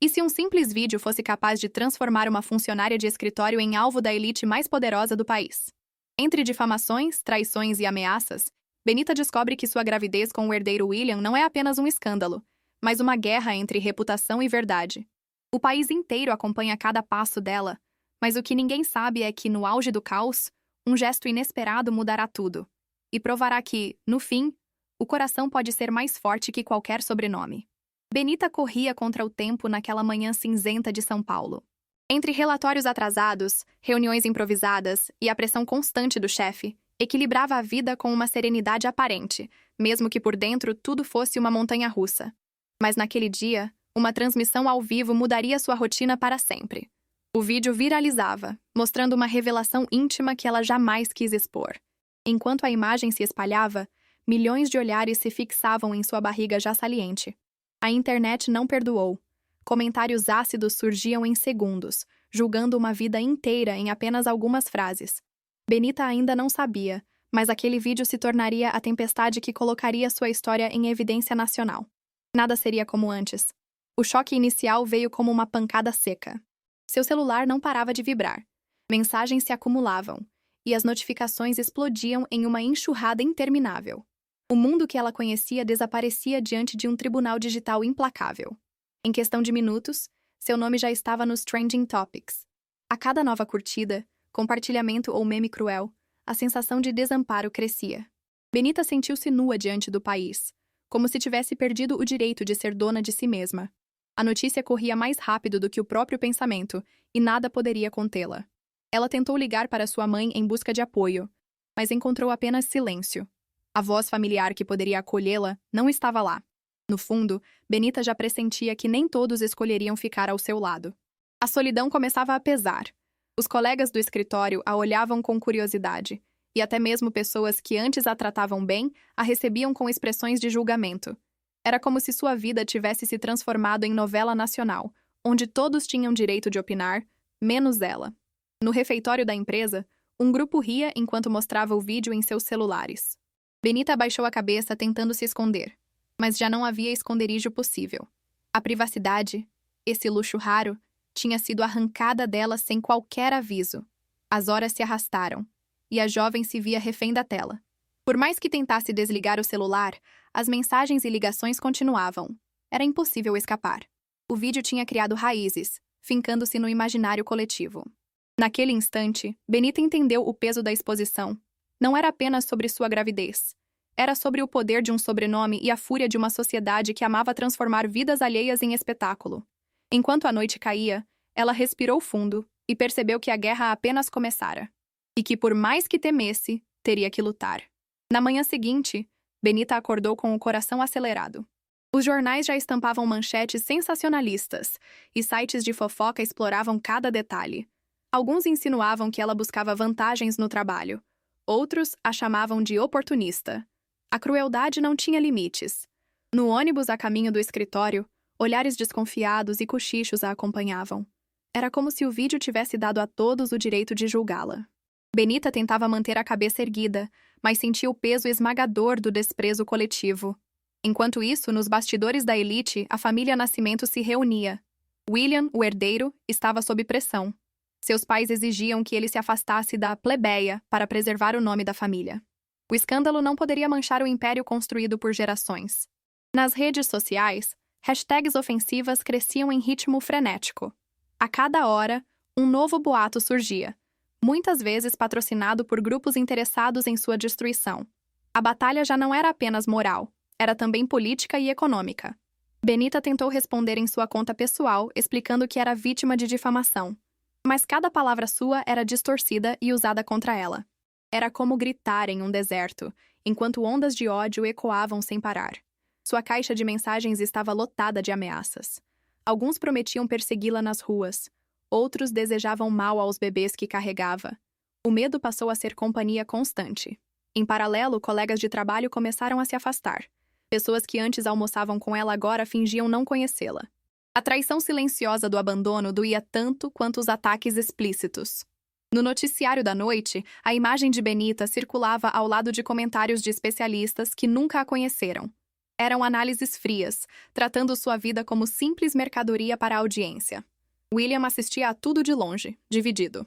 E se um simples vídeo fosse capaz de transformar uma funcionária de escritório em alvo da elite mais poderosa do país? Entre difamações, traições e ameaças, Benita descobre que sua gravidez com o herdeiro William não é apenas um escândalo, mas uma guerra entre reputação e verdade. O país inteiro acompanha cada passo dela, mas o que ninguém sabe é que, no auge do caos, um gesto inesperado mudará tudo e provará que, no fim, o coração pode ser mais forte que qualquer sobrenome. Benita corria contra o tempo naquela manhã cinzenta de São Paulo. Entre relatórios atrasados, reuniões improvisadas e a pressão constante do chefe, equilibrava a vida com uma serenidade aparente, mesmo que por dentro tudo fosse uma montanha-russa. Mas naquele dia, uma transmissão ao vivo mudaria sua rotina para sempre. O vídeo viralizava, mostrando uma revelação íntima que ela jamais quis expor. Enquanto a imagem se espalhava, milhões de olhares se fixavam em sua barriga já saliente. A internet não perdoou. Comentários ácidos surgiam em segundos, julgando uma vida inteira em apenas algumas frases. Benita ainda não sabia, mas aquele vídeo se tornaria a tempestade que colocaria sua história em evidência nacional. Nada seria como antes. O choque inicial veio como uma pancada seca. Seu celular não parava de vibrar. Mensagens se acumulavam, e as notificações explodiam em uma enxurrada interminável. O mundo que ela conhecia desaparecia diante de um tribunal digital implacável. Em questão de minutos, seu nome já estava nos Trending Topics. A cada nova curtida, compartilhamento ou meme cruel, a sensação de desamparo crescia. Benita sentiu-se nua diante do país, como se tivesse perdido o direito de ser dona de si mesma. A notícia corria mais rápido do que o próprio pensamento, e nada poderia contê-la. Ela tentou ligar para sua mãe em busca de apoio, mas encontrou apenas silêncio. A voz familiar que poderia acolhê-la não estava lá. No fundo, Benita já pressentia que nem todos escolheriam ficar ao seu lado. A solidão começava a pesar. Os colegas do escritório a olhavam com curiosidade, e até mesmo pessoas que antes a tratavam bem a recebiam com expressões de julgamento. Era como se sua vida tivesse se transformado em novela nacional, onde todos tinham direito de opinar, menos ela. No refeitório da empresa, um grupo ria enquanto mostrava o vídeo em seus celulares. Benita abaixou a cabeça tentando se esconder, mas já não havia esconderijo possível. A privacidade, esse luxo raro, tinha sido arrancada dela sem qualquer aviso. As horas se arrastaram, e a jovem se via refém da tela. Por mais que tentasse desligar o celular, as mensagens e ligações continuavam. Era impossível escapar. O vídeo tinha criado raízes, fincando-se no imaginário coletivo. Naquele instante, Benita entendeu o peso da exposição. Não era apenas sobre sua gravidez. Era sobre o poder de um sobrenome e a fúria de uma sociedade que amava transformar vidas alheias em espetáculo. Enquanto a noite caía, ela respirou fundo e percebeu que a guerra apenas começara. E que, por mais que temesse, teria que lutar. Na manhã seguinte, Benita acordou com o coração acelerado. Os jornais já estampavam manchetes sensacionalistas, e sites de fofoca exploravam cada detalhe. Alguns insinuavam que ela buscava vantagens no trabalho. Outros a chamavam de oportunista. A crueldade não tinha limites. No ônibus a caminho do escritório, olhares desconfiados e cochichos a acompanhavam. Era como se o vídeo tivesse dado a todos o direito de julgá-la. Benita tentava manter a cabeça erguida, mas sentia o peso esmagador do desprezo coletivo. Enquanto isso, nos bastidores da elite, a família Nascimento se reunia. William, o herdeiro, estava sob pressão. Seus pais exigiam que ele se afastasse da plebeia para preservar o nome da família. O escândalo não poderia manchar o império construído por gerações. Nas redes sociais, hashtags ofensivas cresciam em ritmo frenético. A cada hora, um novo boato surgia, muitas vezes patrocinado por grupos interessados em sua destruição. A batalha já não era apenas moral, era também política e econômica. Benita tentou responder em sua conta pessoal, explicando que era vítima de difamação. Mas cada palavra sua era distorcida e usada contra ela. Era como gritar em um deserto, enquanto ondas de ódio ecoavam sem parar. Sua caixa de mensagens estava lotada de ameaças. Alguns prometiam persegui-la nas ruas. Outros desejavam mal aos bebês que carregava. O medo passou a ser companhia constante. Em paralelo, colegas de trabalho começaram a se afastar. Pessoas que antes almoçavam com ela agora fingiam não conhecê-la. A traição silenciosa do abandono doía tanto quanto os ataques explícitos. No noticiário da noite, a imagem de Benita circulava ao lado de comentários de especialistas que nunca a conheceram. Eram análises frias, tratando sua vida como simples mercadoria para a audiência. William assistia a tudo de longe, dividido.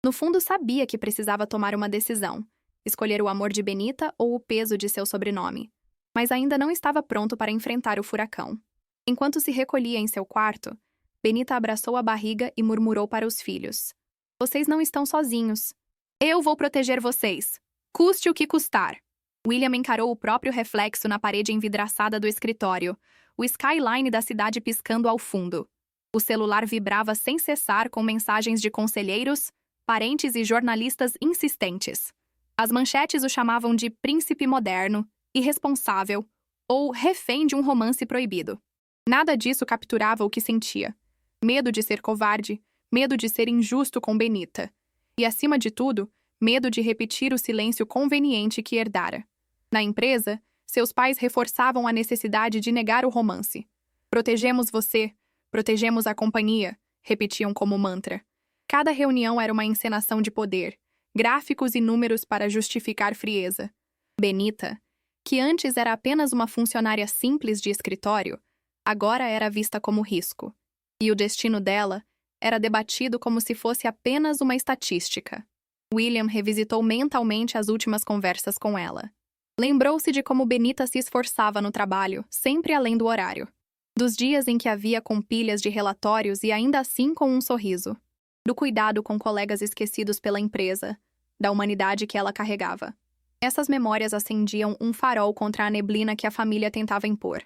No fundo, sabia que precisava tomar uma decisão, escolher o amor de Benita ou o peso de seu sobrenome. Mas ainda não estava pronto para enfrentar o furacão. Enquanto se recolhia em seu quarto, Benita abraçou a barriga e murmurou para os filhos: "Vocês não estão sozinhos. Eu vou proteger vocês, custe o que custar." William encarou o próprio reflexo na parede envidraçada do escritório, o skyline da cidade piscando ao fundo. O celular vibrava sem cessar com mensagens de conselheiros, parentes e jornalistas insistentes. As manchetes o chamavam de príncipe moderno, irresponsável ou refém de um romance proibido. Nada disso capturava o que sentia. Medo de ser covarde, medo de ser injusto com Benita. E, acima de tudo, medo de repetir o silêncio conveniente que herdara. Na empresa, seus pais reforçavam a necessidade de negar o romance. "Protegemos você, protegemos a companhia", repetiam como mantra. Cada reunião era uma encenação de poder, gráficos e números para justificar frieza. Benita, que antes era apenas uma funcionária simples de escritório, agora era vista como risco. E o destino dela era debatido como se fosse apenas uma estatística. William revisitou mentalmente as últimas conversas com ela. Lembrou-se de como Benita se esforçava no trabalho, sempre além do horário. Dos dias em que havia com pilhas de relatórios e ainda assim com um sorriso. Do cuidado com colegas esquecidos pela empresa, da humanidade que ela carregava. Essas memórias acendiam um farol contra a neblina que a família tentava impor.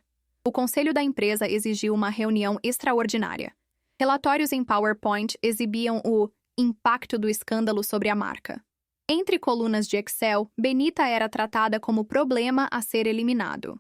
O conselho da empresa exigiu uma reunião extraordinária. Relatórios em PowerPoint exibiam o impacto do escândalo sobre a marca. Entre colunas de Excel, Benita era tratada como problema a ser eliminado.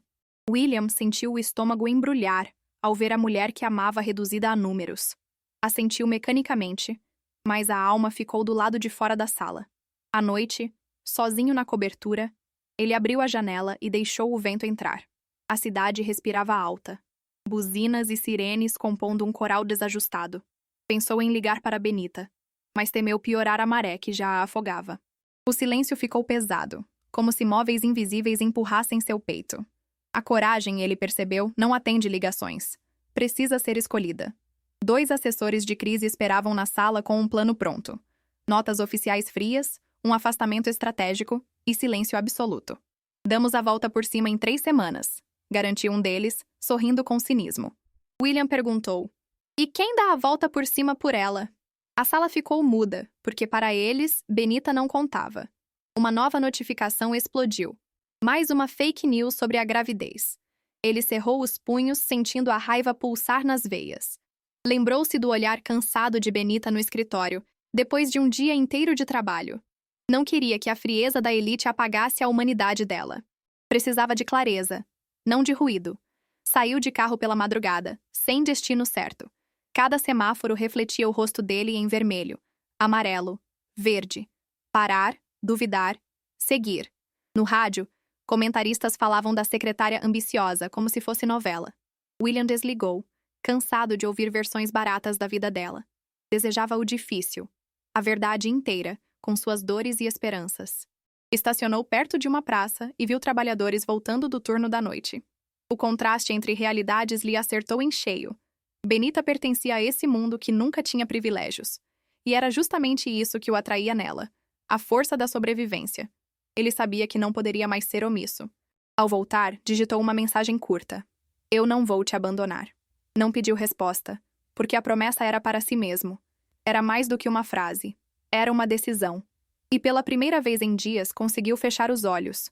William sentiu o estômago embrulhar ao ver a mulher que amava reduzida a números. Assentiu mecanicamente, mas a alma ficou do lado de fora da sala. À noite, sozinho na cobertura, ele abriu a janela e deixou o vento entrar. A cidade respirava alta. Buzinas e sirenes compondo um coral desajustado. Pensou em ligar para Benita, mas temeu piorar a maré que já a afogava. O silêncio ficou pesado, como se móveis invisíveis empurrassem seu peito. A coragem, ele percebeu, não atende ligações. Precisa ser escolhida. 2 assessores de crise esperavam na sala com um plano pronto. Notas oficiais frias, um afastamento estratégico e silêncio absoluto. "Damos a volta por cima em 3 semanas", garantiu um deles, sorrindo com cinismo. William perguntou: "E quem dá a volta por cima por ela?" A sala ficou muda, porque para eles, Benita não contava. Uma nova notificação explodiu. Mais uma fake news sobre a gravidez. Ele cerrou os punhos, sentindo a raiva pulsar nas veias. Lembrou-se do olhar cansado de Benita no escritório, depois de um dia inteiro de trabalho. Não queria que a frieza da elite apagasse a humanidade dela. Precisava de clareza, não de ruído. Saiu de carro pela madrugada, sem destino certo. Cada semáforo refletia o rosto dele em vermelho, amarelo, verde. Parar, duvidar, seguir. No rádio, comentaristas falavam da secretária ambiciosa, como se fosse novela. William desligou, cansado de ouvir versões baratas da vida dela. Desejava o difícil, a verdade inteira, com suas dores e esperanças. Estacionou perto de uma praça e viu trabalhadores voltando do turno da noite. O contraste entre realidades lhe acertou em cheio. Benita pertencia a esse mundo que nunca tinha privilégios. E era justamente isso que o atraía nela, a força da sobrevivência. Ele sabia que não poderia mais ser omisso. Ao voltar, digitou uma mensagem curta. "Eu não vou te abandonar." Não pediu resposta, porque a promessa era para si mesmo. Era mais do que uma frase. Era uma decisão. E pela primeira vez em dias conseguiu fechar os olhos.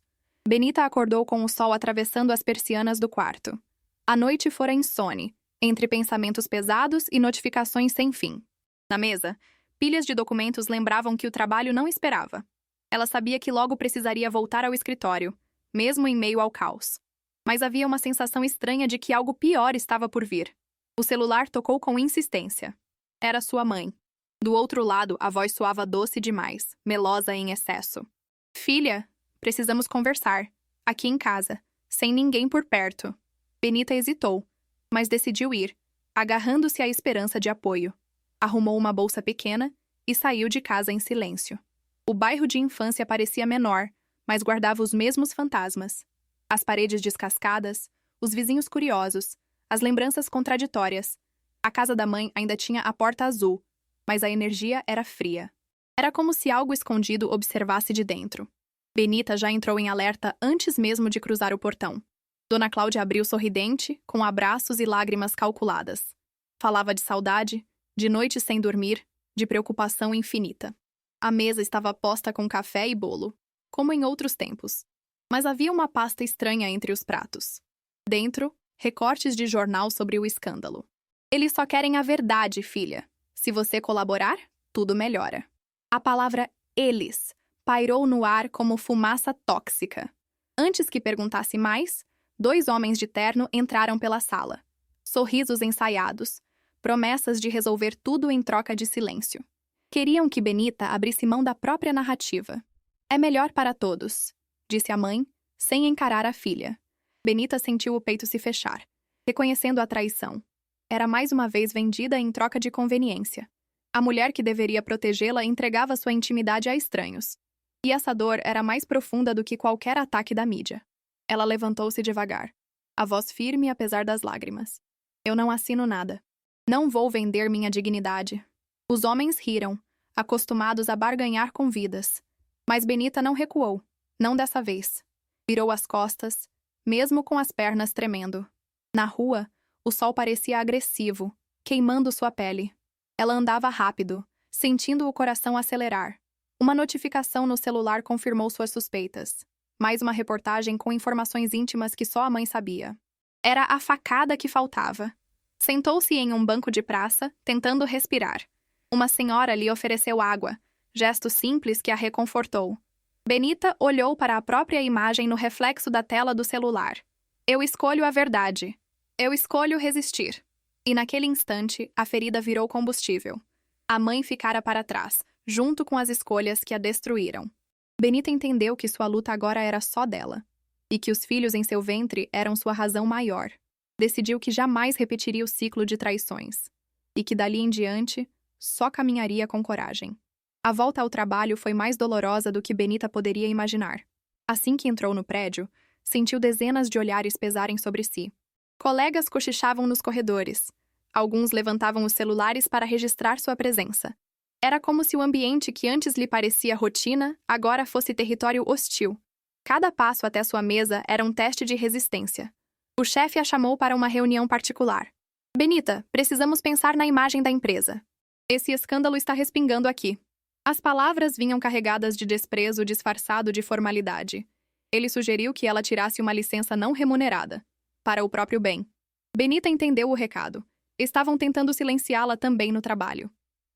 Benita acordou com o sol atravessando as persianas do quarto. A noite fora insone, entre pensamentos pesados e notificações sem fim. Na mesa, pilhas de documentos lembravam que o trabalho não esperava. Ela sabia que logo precisaria voltar ao escritório, mesmo em meio ao caos. Mas havia uma sensação estranha de que algo pior estava por vir. O celular tocou com insistência. Era sua mãe. Do outro lado, a voz soava doce demais, melosa em excesso. "Filha, precisamos conversar. Aqui em casa, sem ninguém por perto." Benita hesitou, mas decidiu ir, agarrando-se à esperança de apoio. Arrumou uma bolsa pequena e saiu de casa em silêncio. O bairro de infância parecia menor, mas guardava os mesmos fantasmas. As paredes descascadas, os vizinhos curiosos, as lembranças contraditórias. A casa da mãe ainda tinha a porta azul, mas a energia era fria. Era como se algo escondido observasse de dentro. Benita já entrou em alerta antes mesmo de cruzar o portão. Dona Cláudia abriu sorridente, com abraços e lágrimas calculadas. Falava de saudade, de noites sem dormir, de preocupação infinita. A mesa estava posta com café e bolo, como em outros tempos. Mas havia uma pasta estranha entre os pratos. Dentro, recortes de jornal sobre o escândalo. Eles só querem a verdade, filha. Se você colaborar, tudo melhora. A palavra eles pairou no ar como fumaça tóxica. Antes que perguntasse mais, 2 homens de terno entraram pela sala. Sorrisos ensaiados, promessas de resolver tudo em troca de silêncio. Queriam que Benita abrisse mão da própria narrativa. É melhor para todos, disse a mãe, sem encarar a filha. Benita sentiu o peito se fechar, reconhecendo a traição. Era mais uma vez vendida em troca de conveniência. A mulher que deveria protegê-la entregava sua intimidade a estranhos. E essa dor era mais profunda do que qualquer ataque da mídia. Ela levantou-se devagar, a voz firme apesar das lágrimas. Eu não assino nada. Não vou vender minha dignidade. Os homens riram, acostumados a barganhar com vidas. Mas Benita não recuou, não dessa vez. Virou as costas, mesmo com as pernas tremendo. Na rua, o sol parecia agressivo, queimando sua pele. Ela andava rápido, sentindo o coração acelerar. Uma notificação no celular confirmou suas suspeitas. Mais uma reportagem com informações íntimas que só a mãe sabia. Era a facada que faltava. Sentou-se em um banco de praça, tentando respirar. Uma senhora lhe ofereceu água, gesto simples que a reconfortou. Benita olhou para a própria imagem no reflexo da tela do celular. Eu escolho a verdade. Eu escolho resistir. E naquele instante, a ferida virou combustível. A mãe ficara para trás, junto com as escolhas que a destruíram. Benita entendeu que sua luta agora era só dela, e que os filhos em seu ventre eram sua razão maior. Decidiu que jamais repetiria o ciclo de traições, e que dali em diante só caminharia com coragem. A volta ao trabalho foi mais dolorosa do que Benita poderia imaginar. Assim que entrou no prédio, sentiu dezenas de olhares pesarem sobre si. Colegas cochichavam nos corredores. Alguns levantavam os celulares para registrar sua presença. Era como se o ambiente que antes lhe parecia rotina, agora fosse território hostil. Cada passo até sua mesa era um teste de resistência. O chefe a chamou para uma reunião particular. Benita, precisamos pensar na imagem da empresa. Esse escândalo está respingando aqui. As palavras vinham carregadas de desprezo disfarçado de formalidade. Ele sugeriu que ela tirasse uma licença não remunerada, para o próprio bem. Benita entendeu o recado. Estavam tentando silenciá-la também no trabalho.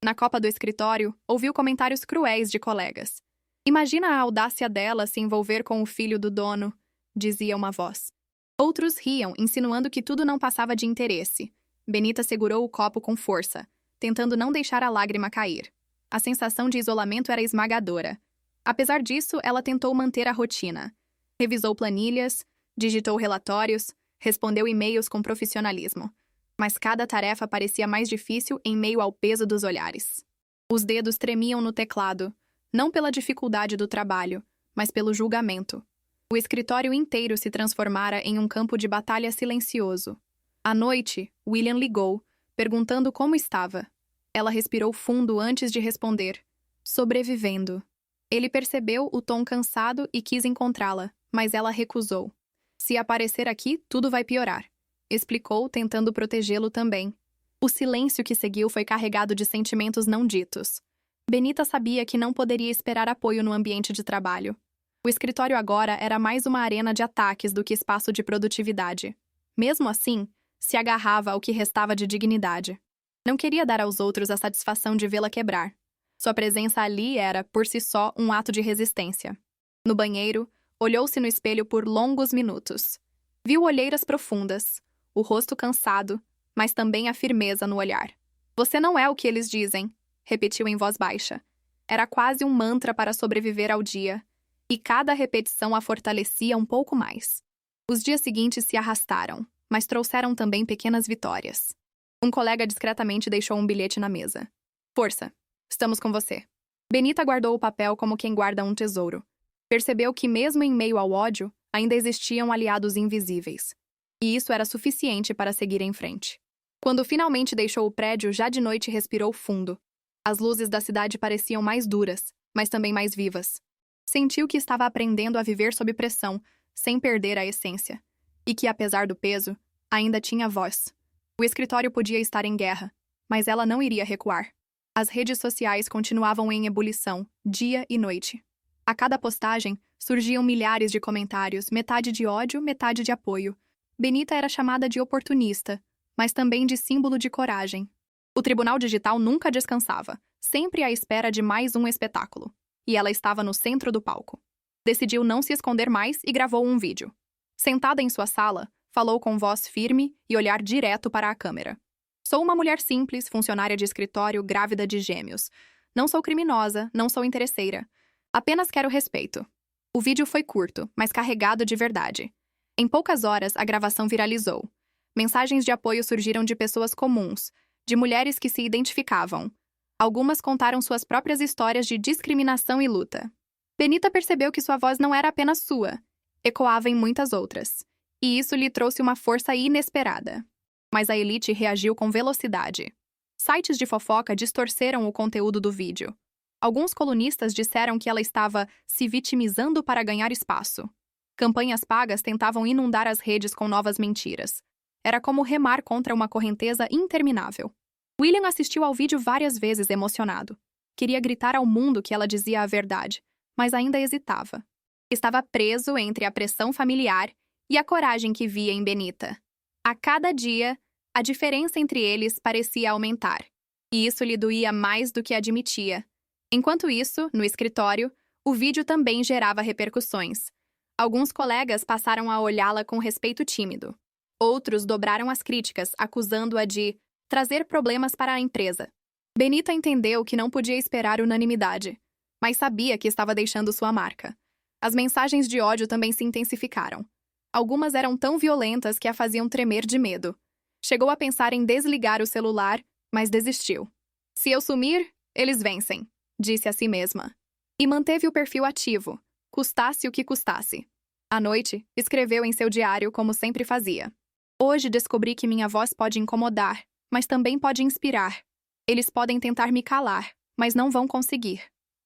Na copa do escritório, ouviu comentários cruéis de colegas. Imagina a audácia dela se envolver com o filho do dono, dizia uma voz. Outros riam, insinuando que tudo não passava de interesse. Benita segurou o copo com força, tentando não deixar a lágrima cair. A sensação de isolamento era esmagadora. Apesar disso, ela tentou manter a rotina. Revisou planilhas, digitou relatórios, respondeu e-mails com profissionalismo. Mas cada tarefa parecia mais difícil em meio ao peso dos olhares. Os dedos tremiam no teclado, não pela dificuldade do trabalho, mas pelo julgamento. O escritório inteiro se transformara em um campo de batalha silencioso. À noite, William ligou, perguntando como estava. Ela respirou fundo antes de responder. Sobrevivendo. Ele percebeu o tom cansado e quis encontrá-la, mas ela recusou. Se aparecer aqui, tudo vai piorar. Explicou, tentando protegê-lo também. O silêncio que seguiu foi carregado de sentimentos não ditos. Benita sabia que não poderia esperar apoio no ambiente de trabalho. O escritório agora era mais uma arena de ataques do que espaço de produtividade. Mesmo assim, se agarrava ao que restava de dignidade. Não queria dar aos outros a satisfação de vê-la quebrar. Sua presença ali era, por si só, um ato de resistência. No banheiro, olhou-se no espelho por longos minutos. Viu olheiras profundas, o rosto cansado, mas também a firmeza no olhar. Você não é o que eles dizem, repetiu em voz baixa. Era quase um mantra para sobreviver ao dia, e cada repetição a fortalecia um pouco mais. Os dias seguintes se arrastaram, mas trouxeram também pequenas vitórias. Um colega discretamente deixou um bilhete na mesa. Força, estamos com você. Benita guardou o papel como quem guarda um tesouro. Percebeu que, mesmo em meio ao ódio, ainda existiam aliados invisíveis. E isso era suficiente para seguir em frente. Quando finalmente deixou o prédio, já de noite respirou fundo. As luzes da cidade pareciam mais duras, mas também mais vivas. Sentiu que estava aprendendo a viver sob pressão, sem perder a essência. E que, apesar do peso, ainda tinha voz. O escritório podia estar em guerra, mas ela não iria recuar. As redes sociais continuavam em ebulição, dia e noite. A cada postagem, surgiam milhares de comentários, metade de ódio, metade de apoio. Benita era chamada de oportunista, mas também de símbolo de coragem. O tribunal digital nunca descansava, sempre à espera de mais um espetáculo. E ela estava no centro do palco. Decidiu não se esconder mais e gravou um vídeo. Sentada em sua sala, falou com voz firme e olhar direto para a câmera. Sou uma mulher simples, funcionária de escritório, grávida de gêmeos. Não sou criminosa, não sou interesseira. Apenas quero respeito. O vídeo foi curto, mas carregado de verdade. Em poucas horas, a gravação viralizou. Mensagens de apoio surgiram de pessoas comuns, de mulheres que se identificavam. Algumas contaram suas próprias histórias de discriminação e luta. Benita percebeu que sua voz não era apenas sua, ecoava em muitas outras. E isso lhe trouxe uma força inesperada. Mas a elite reagiu com velocidade. Sites de fofoca distorceram o conteúdo do vídeo. Alguns colunistas disseram que ela estava se vitimizando para ganhar espaço. Campanhas pagas tentavam inundar as redes com novas mentiras. Era como remar contra uma correnteza interminável. William assistiu ao vídeo várias vezes emocionado. Queria gritar ao mundo que ela dizia a verdade, mas ainda hesitava. Estava preso entre a pressão familiar e a coragem que via em Benita. A cada dia, a diferença entre eles parecia aumentar. E isso lhe doía mais do que admitia. Enquanto isso, no escritório, o vídeo também gerava repercussões. Alguns colegas passaram a olhá-la com respeito tímido. Outros dobraram as críticas, acusando-a de trazer problemas para a empresa. Benita entendeu que não podia esperar unanimidade, mas sabia que estava deixando sua marca. As mensagens de ódio também se intensificaram. Algumas eram tão violentas que a faziam tremer de medo. Chegou a pensar em desligar o celular, mas desistiu. Se eu sumir, eles vencem, disse a si mesma. E manteve o perfil ativo, custasse o que custasse. À noite, escreveu em seu diário como sempre fazia. Hoje descobri que minha voz pode incomodar, mas também pode inspirar. Eles podem tentar me calar, mas não vão conseguir.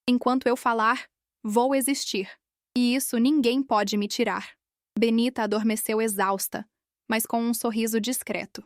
Enquanto eu falar, vou existir. E isso ninguém pode me tirar. Benita adormeceu exausta, mas com um sorriso discreto.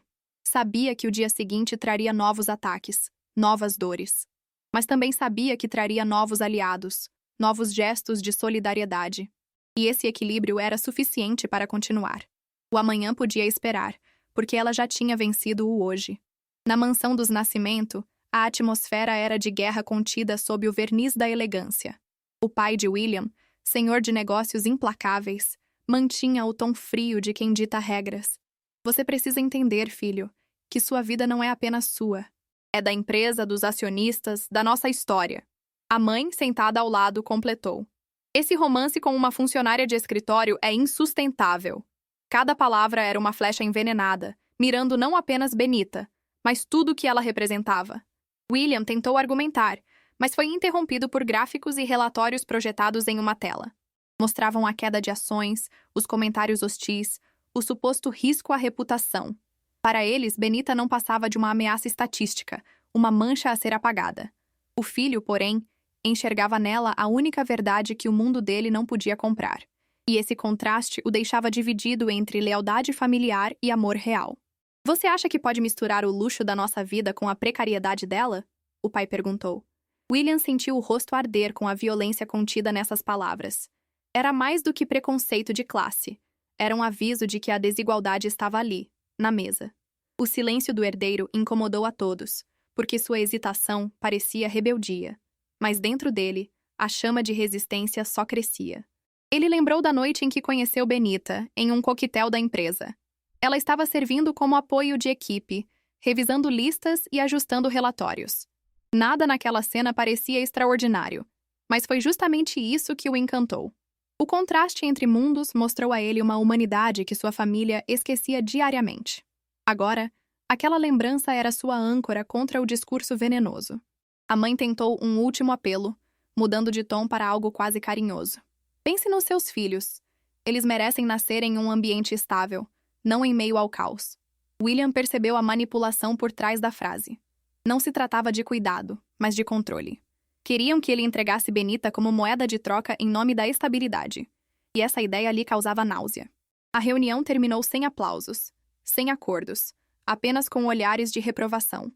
Sabia que o dia seguinte traria novos ataques, novas dores. Mas também sabia que traria novos aliados, novos gestos de solidariedade. E esse equilíbrio era suficiente para continuar. O amanhã podia esperar, porque ela já tinha vencido o hoje. Na mansão dos Nascimento, a atmosfera era de guerra contida sob o verniz da elegância. O pai de William, senhor de negócios implacáveis, mantinha o tom frio de quem dita regras. Você precisa entender, filho, que sua vida não é apenas sua. É da empresa, dos acionistas, da nossa história. A mãe, sentada ao lado, completou. Esse romance com uma funcionária de escritório é insustentável. Cada palavra era uma flecha envenenada, mirando não apenas Benita, mas tudo o que ela representava. William tentou argumentar, mas foi interrompido por gráficos e relatórios projetados em uma tela. Mostravam a queda de ações, os comentários hostis, o suposto risco à reputação. Para eles, Benita não passava de uma ameaça estatística, uma mancha a ser apagada. O filho, porém, enxergava nela a única verdade que o mundo dele não podia comprar. E esse contraste o deixava dividido entre lealdade familiar e amor real. Você acha que pode misturar o luxo da nossa vida com a precariedade dela? O pai perguntou. William sentiu o rosto arder com a violência contida nessas palavras. Era mais do que preconceito de classe. Era um aviso de que a desigualdade estava ali, na mesa. O silêncio do herdeiro incomodou a todos, porque sua hesitação parecia rebeldia. Mas dentro dele, a chama de resistência só crescia. Ele lembrou da noite em que conheceu Benita, em um coquetel da empresa. Ela estava servindo como apoio de equipe, revisando listas e ajustando relatórios. Nada naquela cena parecia extraordinário, mas foi justamente isso que o encantou. O contraste entre mundos mostrou a ele uma humanidade que sua família esquecia diariamente. Agora, aquela lembrança era sua âncora contra o discurso venenoso. A mãe tentou um último apelo, mudando de tom para algo quase carinhoso. Pense nos seus filhos. Eles merecem nascer em um ambiente estável, não em meio ao caos. William percebeu a manipulação por trás da frase. Não se tratava de cuidado, mas de controle. Queriam que ele entregasse Benita como moeda de troca em nome da estabilidade. E essa ideia lhe causava náusea. A reunião terminou sem aplausos, sem acordos, apenas com olhares de reprovação.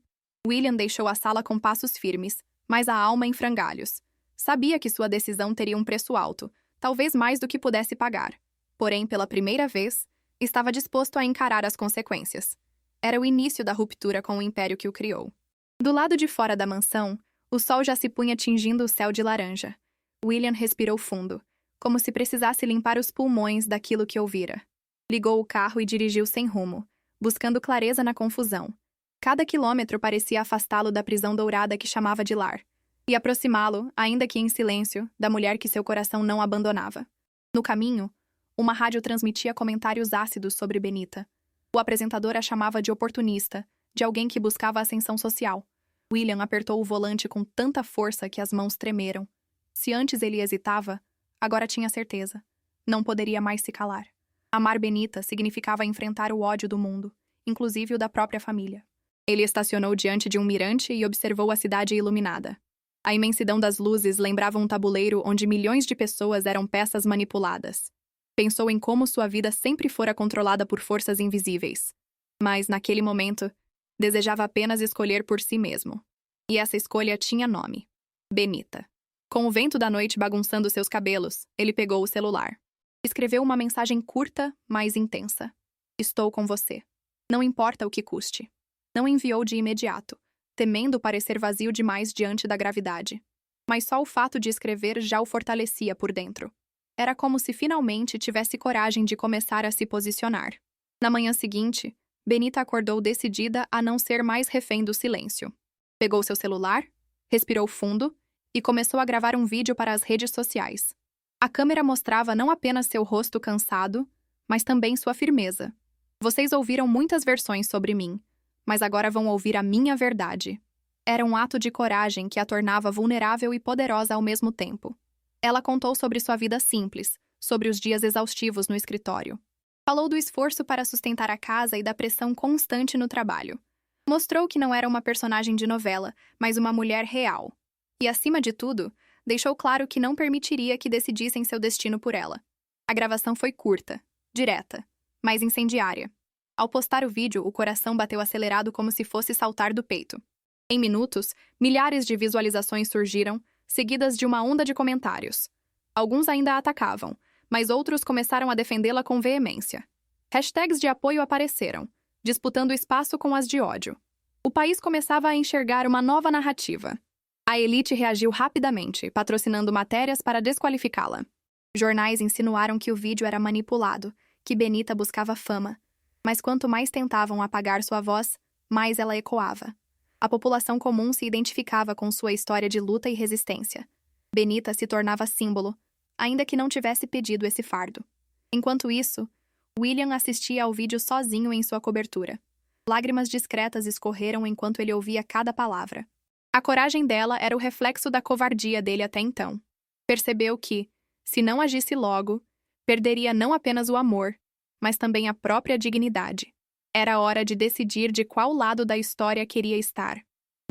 William deixou a sala com passos firmes, mas a alma em frangalhos. Sabia que sua decisão teria um preço alto, talvez mais do que pudesse pagar. Porém, pela primeira vez, estava disposto a encarar as consequências. Era o início da ruptura com o império que o criou. Do lado de fora da mansão, o sol já se punha tingindo o céu de laranja. William respirou fundo, como se precisasse limpar os pulmões daquilo que ouvira. Ligou o carro e dirigiu sem rumo, buscando clareza na confusão. Cada quilômetro parecia afastá-lo da prisão dourada que chamava de lar, e aproximá-lo, ainda que em silêncio, da mulher que seu coração não abandonava. No caminho, uma rádio transmitia comentários ácidos sobre Benita. O apresentador a chamava de oportunista, de alguém que buscava ascensão social. William apertou o volante com tanta força que as mãos tremeram. Se antes ele hesitava, agora tinha certeza. Não poderia mais se calar. Amar Benita significava enfrentar o ódio do mundo, inclusive o da própria família. Ele estacionou diante de um mirante e observou a cidade iluminada. A imensidão das luzes lembrava um tabuleiro onde milhões de pessoas eram peças manipuladas. Pensou em como sua vida sempre fora controlada por forças invisíveis. Mas, naquele momento, desejava apenas escolher por si mesmo. E essa escolha tinha nome: Benita. Com o vento da noite bagunçando seus cabelos, ele pegou o celular. Escreveu uma mensagem curta, mas intensa. Estou com você. Não importa o que custe. Não enviou de imediato, temendo parecer vazio demais diante da gravidade. Mas só o fato de escrever já o fortalecia por dentro. Era como se finalmente tivesse coragem de começar a se posicionar. Na manhã seguinte, Benita acordou decidida a não ser mais refém do silêncio. Pegou seu celular, respirou fundo e começou a gravar um vídeo para as redes sociais. A câmera mostrava não apenas seu rosto cansado, mas também sua firmeza. Vocês ouviram muitas versões sobre mim, mas agora vão ouvir a minha verdade. Era um ato de coragem que a tornava vulnerável e poderosa ao mesmo tempo. Ela contou sobre sua vida simples, sobre os dias exaustivos no escritório. Falou do esforço para sustentar a casa e da pressão constante no trabalho. Mostrou que não era uma personagem de novela, mas uma mulher real. E, acima de tudo, deixou claro que não permitiria que decidissem seu destino por ela. A gravação foi curta, direta, mas incendiária. Ao postar o vídeo, o coração bateu acelerado como se fosse saltar do peito. Em minutos, milhares de visualizações surgiram, seguidas de uma onda de comentários. Alguns ainda a atacavam, mas outros começaram a defendê-la com veemência. Hashtags de apoio apareceram, disputando espaço com as de ódio. O país começava a enxergar uma nova narrativa. A elite reagiu rapidamente, patrocinando matérias para desqualificá-la. Jornais insinuaram que o vídeo era manipulado, que Benita buscava fama. Mas quanto mais tentavam apagar sua voz, mais ela ecoava. A população comum se identificava com sua história de luta e resistência. Benita se tornava símbolo, ainda que não tivesse pedido esse fardo. Enquanto isso, William assistia ao vídeo sozinho em sua cobertura. Lágrimas discretas escorreram enquanto ele ouvia cada palavra. A coragem dela era o reflexo da covardia dele até então. Percebeu que, se não agisse logo, perderia não apenas o amor, mas também a própria dignidade. Era hora de decidir de qual lado da história queria estar.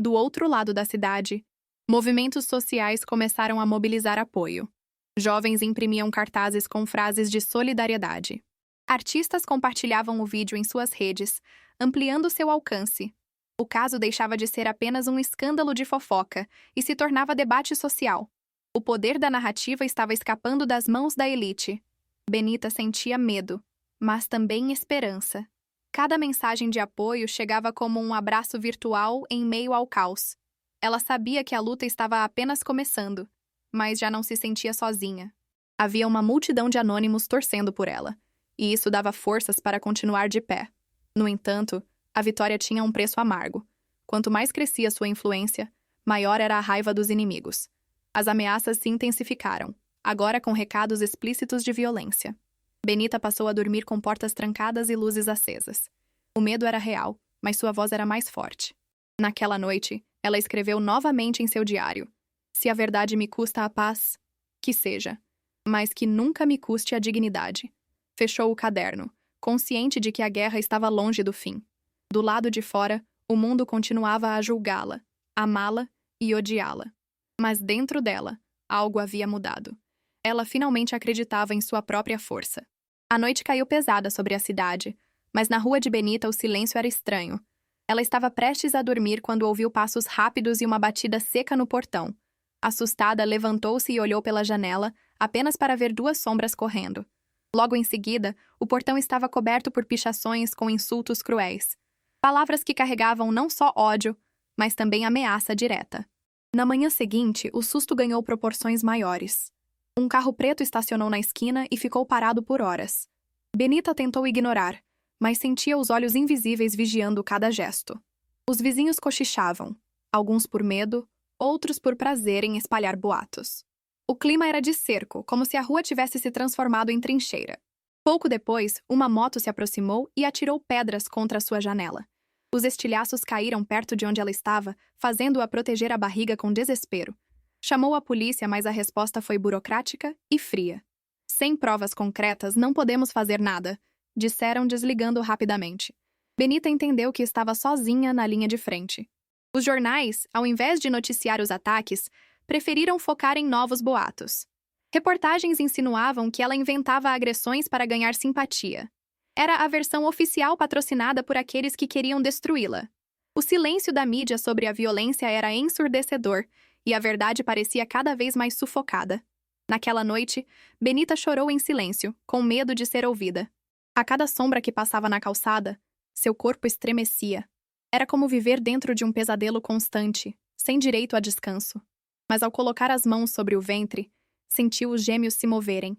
Do outro lado da cidade, movimentos sociais começaram a mobilizar apoio. Jovens imprimiam cartazes com frases de solidariedade. Artistas compartilhavam o vídeo em suas redes, ampliando seu alcance. O caso deixava de ser apenas um escândalo de fofoca e se tornava debate social. O poder da narrativa estava escapando das mãos da elite. Benita sentia medo, mas também esperança. Cada mensagem de apoio chegava como um abraço virtual em meio ao caos. Ela sabia que a luta estava apenas começando, mas já não se sentia sozinha. Havia uma multidão de anônimos torcendo por ela, e isso dava forças para continuar de pé. No entanto, a vitória tinha um preço amargo. Quanto mais crescia sua influência, maior era a raiva dos inimigos. As ameaças se intensificaram, agora com recados explícitos de violência. Benita passou a dormir com portas trancadas e luzes acesas. O medo era real, mas sua voz era mais forte. Naquela noite, ela escreveu novamente em seu diário: "Se a verdade me custa a paz, que seja, mas que nunca me custe a dignidade." Fechou o caderno, consciente de que a guerra estava longe do fim. Do lado de fora, o mundo continuava a julgá-la, amá-la e odiá-la. Mas dentro dela, algo havia mudado. Ela finalmente acreditava em sua própria força. A noite caiu pesada sobre a cidade, mas na rua de Benita o silêncio era estranho. Ela estava prestes a dormir quando ouviu passos rápidos e uma batida seca no portão. Assustada, levantou-se e olhou pela janela, apenas para ver duas sombras correndo. Logo em seguida, o portão estava coberto por pichações com insultos cruéis. Palavras que carregavam não só ódio, mas também ameaça direta. Na manhã seguinte, o susto ganhou proporções maiores. Um carro preto estacionou na esquina e ficou parado por horas. Benita tentou ignorar, mas sentia os olhos invisíveis vigiando cada gesto. Os vizinhos cochichavam, alguns por medo, outros por prazer em espalhar boatos. O clima era de cerco, como se a rua tivesse se transformado em trincheira. Pouco depois, uma moto se aproximou e atirou pedras contra sua janela. Os estilhaços caíram perto de onde ela estava, fazendo-a proteger a barriga com desespero. Chamou a polícia, mas a resposta foi burocrática e fria. Sem provas concretas, não podemos fazer nada, disseram desligando rapidamente. Benita entendeu que estava sozinha na linha de frente. Os jornais, ao invés de noticiar os ataques, preferiram focar em novos boatos. Reportagens insinuavam que ela inventava agressões para ganhar simpatia. Era a versão oficial patrocinada por aqueles que queriam destruí-la. O silêncio da mídia sobre a violência era ensurdecedor e a verdade parecia cada vez mais sufocada. Naquela noite, Benita chorou em silêncio, com medo de ser ouvida. A cada sombra que passava na calçada, seu corpo estremecia. Era como viver dentro de um pesadelo constante, sem direito a descanso. Mas ao colocar as mãos sobre o ventre, sentiu os gêmeos se moverem.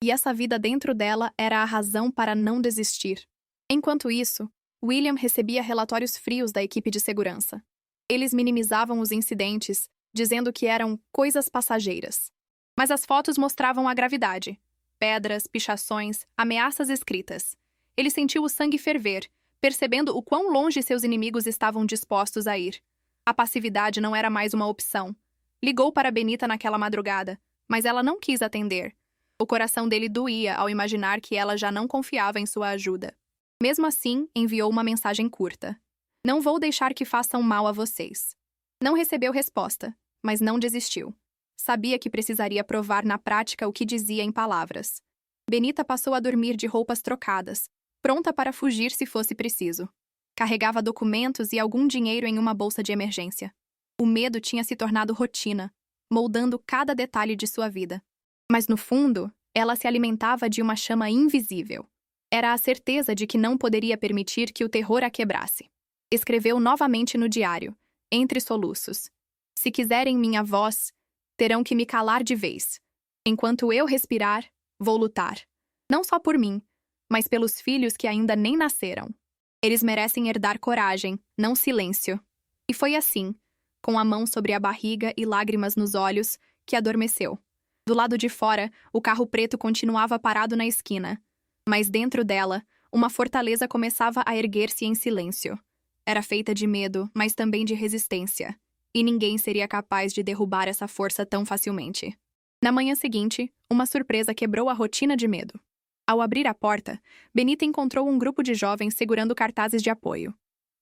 E essa vida dentro dela era a razão para não desistir. Enquanto isso, William recebia relatórios frios da equipe de segurança. Eles minimizavam os incidentes, dizendo que eram coisas passageiras. Mas as fotos mostravam a gravidade. Pedras, pichações, ameaças escritas. Ele sentiu o sangue ferver, percebendo o quão longe seus inimigos estavam dispostos a ir. A passividade não era mais uma opção. Ligou para Benita naquela madrugada, mas ela não quis atender. O coração dele doía ao imaginar que ela já não confiava em sua ajuda. Mesmo assim, enviou uma mensagem curta. Não vou deixar que façam mal a vocês. Não recebeu resposta, mas não desistiu. Sabia que precisaria provar na prática o que dizia em palavras. Benita passou a dormir de roupas trocadas, pronta para fugir se fosse preciso. Carregava documentos e algum dinheiro em uma bolsa de emergência. O medo tinha se tornado rotina, moldando cada detalhe de sua vida. Mas no fundo, ela se alimentava de uma chama invisível. Era a certeza de que não poderia permitir que o terror a quebrasse. Escreveu novamente no diário, entre soluços. Se quiserem minha voz, terão que me calar de vez. Enquanto eu respirar, vou lutar. Não só por mim, mas pelos filhos que ainda nem nasceram. Eles merecem herdar coragem, não silêncio. E foi assim, com a mão sobre a barriga e lágrimas nos olhos, que adormeceu. Do lado de fora, o carro preto continuava parado na esquina. Mas dentro dela, uma fortaleza começava a erguer-se em silêncio. Era feita de medo, mas também de resistência. E ninguém seria capaz de derrubar essa força tão facilmente. Na manhã seguinte, uma surpresa quebrou a rotina de medo. Ao abrir a porta, Benita encontrou um grupo de jovens segurando cartazes de apoio.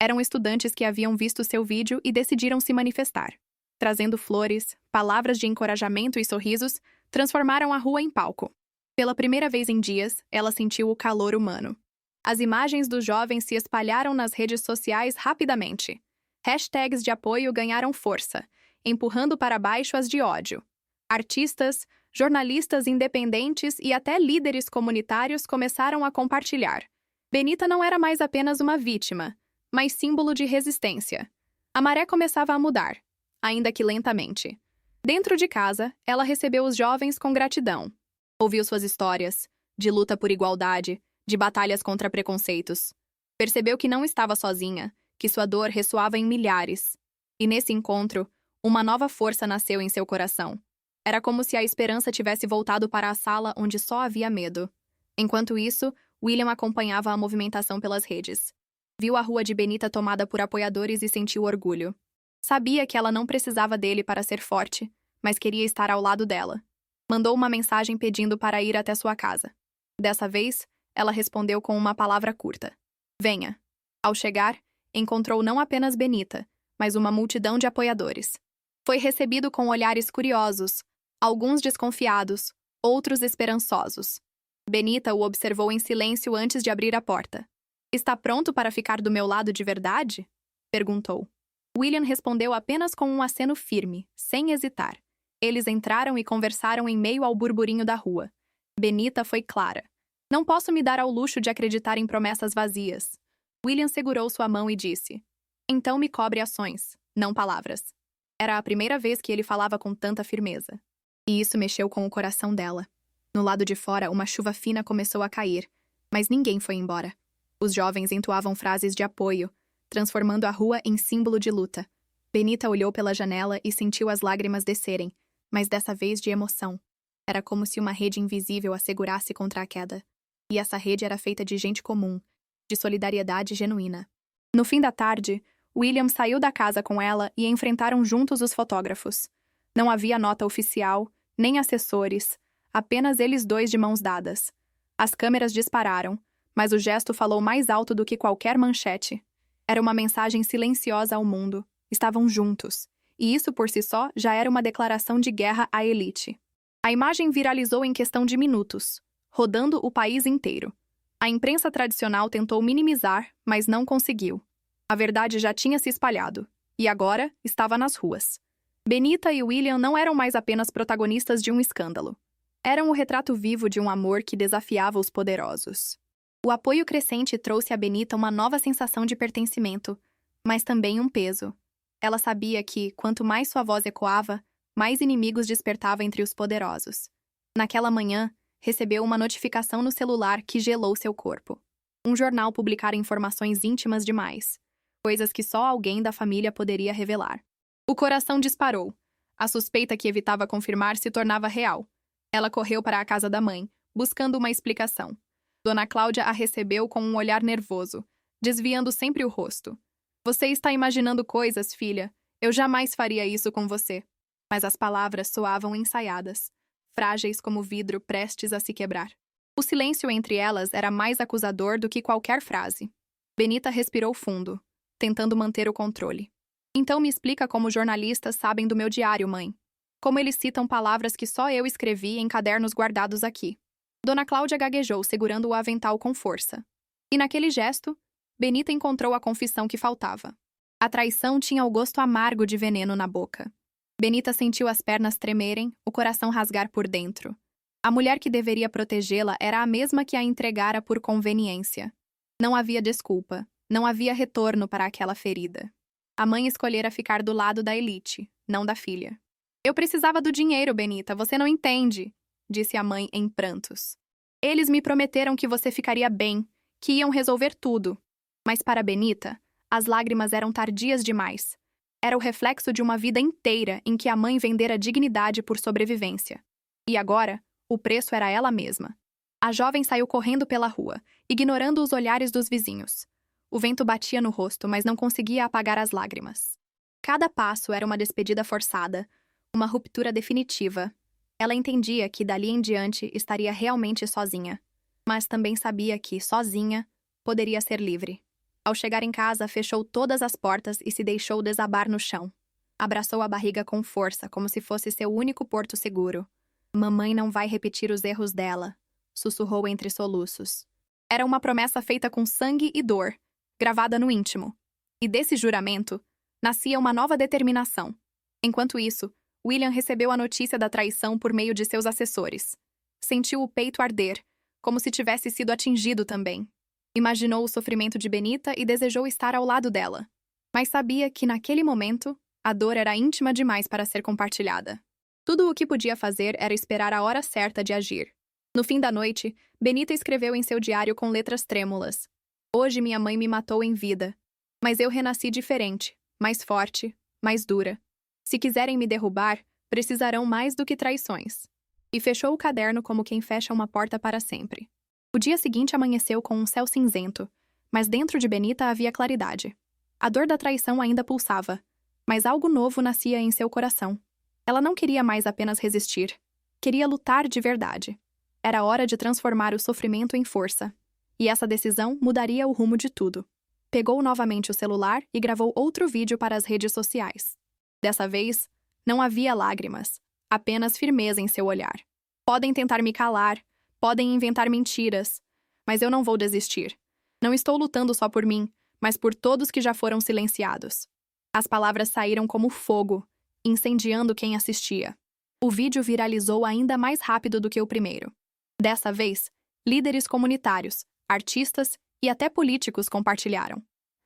Eram estudantes que haviam visto seu vídeo e decidiram se manifestar. Trazendo flores, palavras de encorajamento e sorrisos, transformaram a rua em palco. Pela primeira vez em dias, ela sentiu o calor humano. As imagens dos jovens se espalharam nas redes sociais rapidamente. Hashtags de apoio ganharam força, empurrando para baixo as de ódio. Artistas, jornalistas independentes e até líderes comunitários começaram a compartilhar. Benita não era mais apenas uma vítima, mas símbolo de resistência. A maré começava a mudar, ainda que lentamente. Dentro de casa, ela recebeu os jovens com gratidão. Ouviu suas histórias, de luta por igualdade, de batalhas contra preconceitos. Percebeu que não estava sozinha, que sua dor ressoava em milhares. E nesse encontro, uma nova força nasceu em seu coração. Era como se a esperança tivesse voltado para a sala onde só havia medo. Enquanto isso, William acompanhava a movimentação pelas redes. Viu a rua de Benita tomada por apoiadores e sentiu orgulho. Sabia que ela não precisava dele para ser forte, mas queria estar ao lado dela. Mandou uma mensagem pedindo para ir até sua casa. Dessa vez, Ela respondeu com uma palavra curta. Venha. Ao chegar, encontrou não apenas Benita, mas uma multidão de apoiadores. Foi recebido com olhares curiosos, alguns desconfiados, outros esperançosos. Benita o observou em silêncio antes de abrir a porta. Está pronto para ficar do meu lado de verdade? Perguntou. William respondeu apenas com um aceno firme, sem hesitar. Eles entraram e conversaram em meio ao burburinho da rua. Benita foi clara. Não posso me dar ao luxo de acreditar em promessas vazias. William segurou sua mão e disse. Então me cobre ações, não palavras. Era a primeira vez que ele falava com tanta firmeza. E isso mexeu com o coração dela. No lado de fora, uma chuva fina começou a cair, mas ninguém foi embora. Os jovens entoavam frases de apoio, transformando a rua em símbolo de luta. Benita olhou pela janela e sentiu as lágrimas descerem, mas dessa vez de emoção. Era como se uma rede invisível a segurasse contra a queda. E essa rede era feita de gente comum, de solidariedade genuína. No fim da tarde, William saiu da casa com ela e enfrentaram juntos os fotógrafos. Não havia nota oficial, nem assessores, apenas eles dois de mãos dadas. As câmeras dispararam, mas o gesto falou mais alto do que qualquer manchete. Era uma mensagem silenciosa ao mundo. Estavam juntos. E isso por si só já era uma declaração de guerra à elite. A imagem viralizou em questão de minutos, rodando o país inteiro. A imprensa tradicional tentou minimizar, mas não conseguiu. A verdade já tinha se espalhado, e agora estava nas ruas. Benita e William não eram mais apenas protagonistas de um escândalo. Eram o retrato vivo de um amor que desafiava os poderosos. O apoio crescente trouxe a Benita uma nova sensação de pertencimento, mas também um peso. Ela sabia que, quanto mais sua voz ecoava, mais inimigos despertava entre os poderosos. Naquela manhã, recebeu uma notificação no celular que gelou seu corpo. Um jornal publicara informações íntimas demais. Coisas que só alguém da família poderia revelar. O coração disparou. A suspeita que evitava confirmar se tornava real. Ela correu para a casa da mãe, buscando uma explicação. Dona Cláudia a recebeu com um olhar nervoso, desviando sempre o rosto. Você está imaginando coisas, filha. Eu jamais faria isso com você. Mas as palavras soavam ensaiadas, frágeis como vidro prestes a se quebrar. O silêncio entre elas era mais acusador do que qualquer frase. Benita respirou fundo, tentando manter o controle. Então me explica como jornalistas sabem do meu diário, mãe. Como eles citam palavras que só eu escrevi em cadernos guardados aqui. Dona Cláudia gaguejou, segurando o avental com força. E naquele gesto, Benita encontrou a confissão que faltava. A traição tinha o gosto amargo de veneno na boca. Benita sentiu as pernas tremerem, o coração rasgar por dentro. A mulher que deveria protegê-la era a mesma que a entregara por conveniência. Não havia desculpa, não havia retorno para aquela ferida. A mãe escolhera ficar do lado da elite, não da filha. Eu precisava do dinheiro, Benita, você não entende, disse a mãe em prantos. Eles me prometeram que você ficaria bem, que iam resolver tudo. Mas para Benita, as lágrimas eram tardias demais. Era o reflexo de uma vida inteira em que a mãe vendera dignidade por sobrevivência. E agora, o preço era ela mesma. A jovem saiu correndo pela rua, ignorando os olhares dos vizinhos. O vento batia no rosto, mas não conseguia apagar as lágrimas. Cada passo era uma despedida forçada, uma ruptura definitiva. Ela entendia que dali em diante estaria realmente sozinha, mas também sabia que, sozinha, poderia ser livre. Ao chegar em casa, fechou todas as portas e se deixou desabar no chão. Abraçou a barriga com força, como se fosse seu único porto seguro. Mamãe não vai repetir os erros dela, sussurrou entre soluços. Era uma promessa feita com sangue e dor, gravada no íntimo. E desse juramento, nascia uma nova determinação. Enquanto isso, William recebeu a notícia da traição por meio de seus assessores. Sentiu o peito arder, como se tivesse sido atingido também. Imaginou o sofrimento de Benita e desejou estar ao lado dela. Mas sabia que, naquele momento, a dor era íntima demais para ser compartilhada. Tudo o que podia fazer era esperar a hora certa de agir. No fim da noite, Benita escreveu em seu diário com letras trêmulas. Hoje minha mãe me matou em vida, mas eu renasci diferente, mais forte, mais dura. Se quiserem me derrubar, precisarão mais do que traições. E fechou o caderno como quem fecha uma porta para sempre. O dia seguinte amanheceu com um céu cinzento, mas dentro de Benita havia claridade. A dor da traição ainda pulsava, mas algo novo nascia em seu coração. Ela não queria mais apenas resistir. Queria lutar de verdade. Era hora de transformar o sofrimento em força. E essa decisão mudaria o rumo de tudo. Pegou novamente o celular e gravou outro vídeo para as redes sociais. Dessa vez, não havia lágrimas, apenas firmeza em seu olhar. Podem tentar me calar, podem inventar mentiras, mas eu não vou desistir. Não estou lutando só por mim, mas por todos que já foram silenciados. As palavras saíram como fogo, incendiando quem assistia. O vídeo viralizou ainda mais rápido do que o primeiro. Dessa vez, líderes comunitários, artistas e até políticos compartilharam.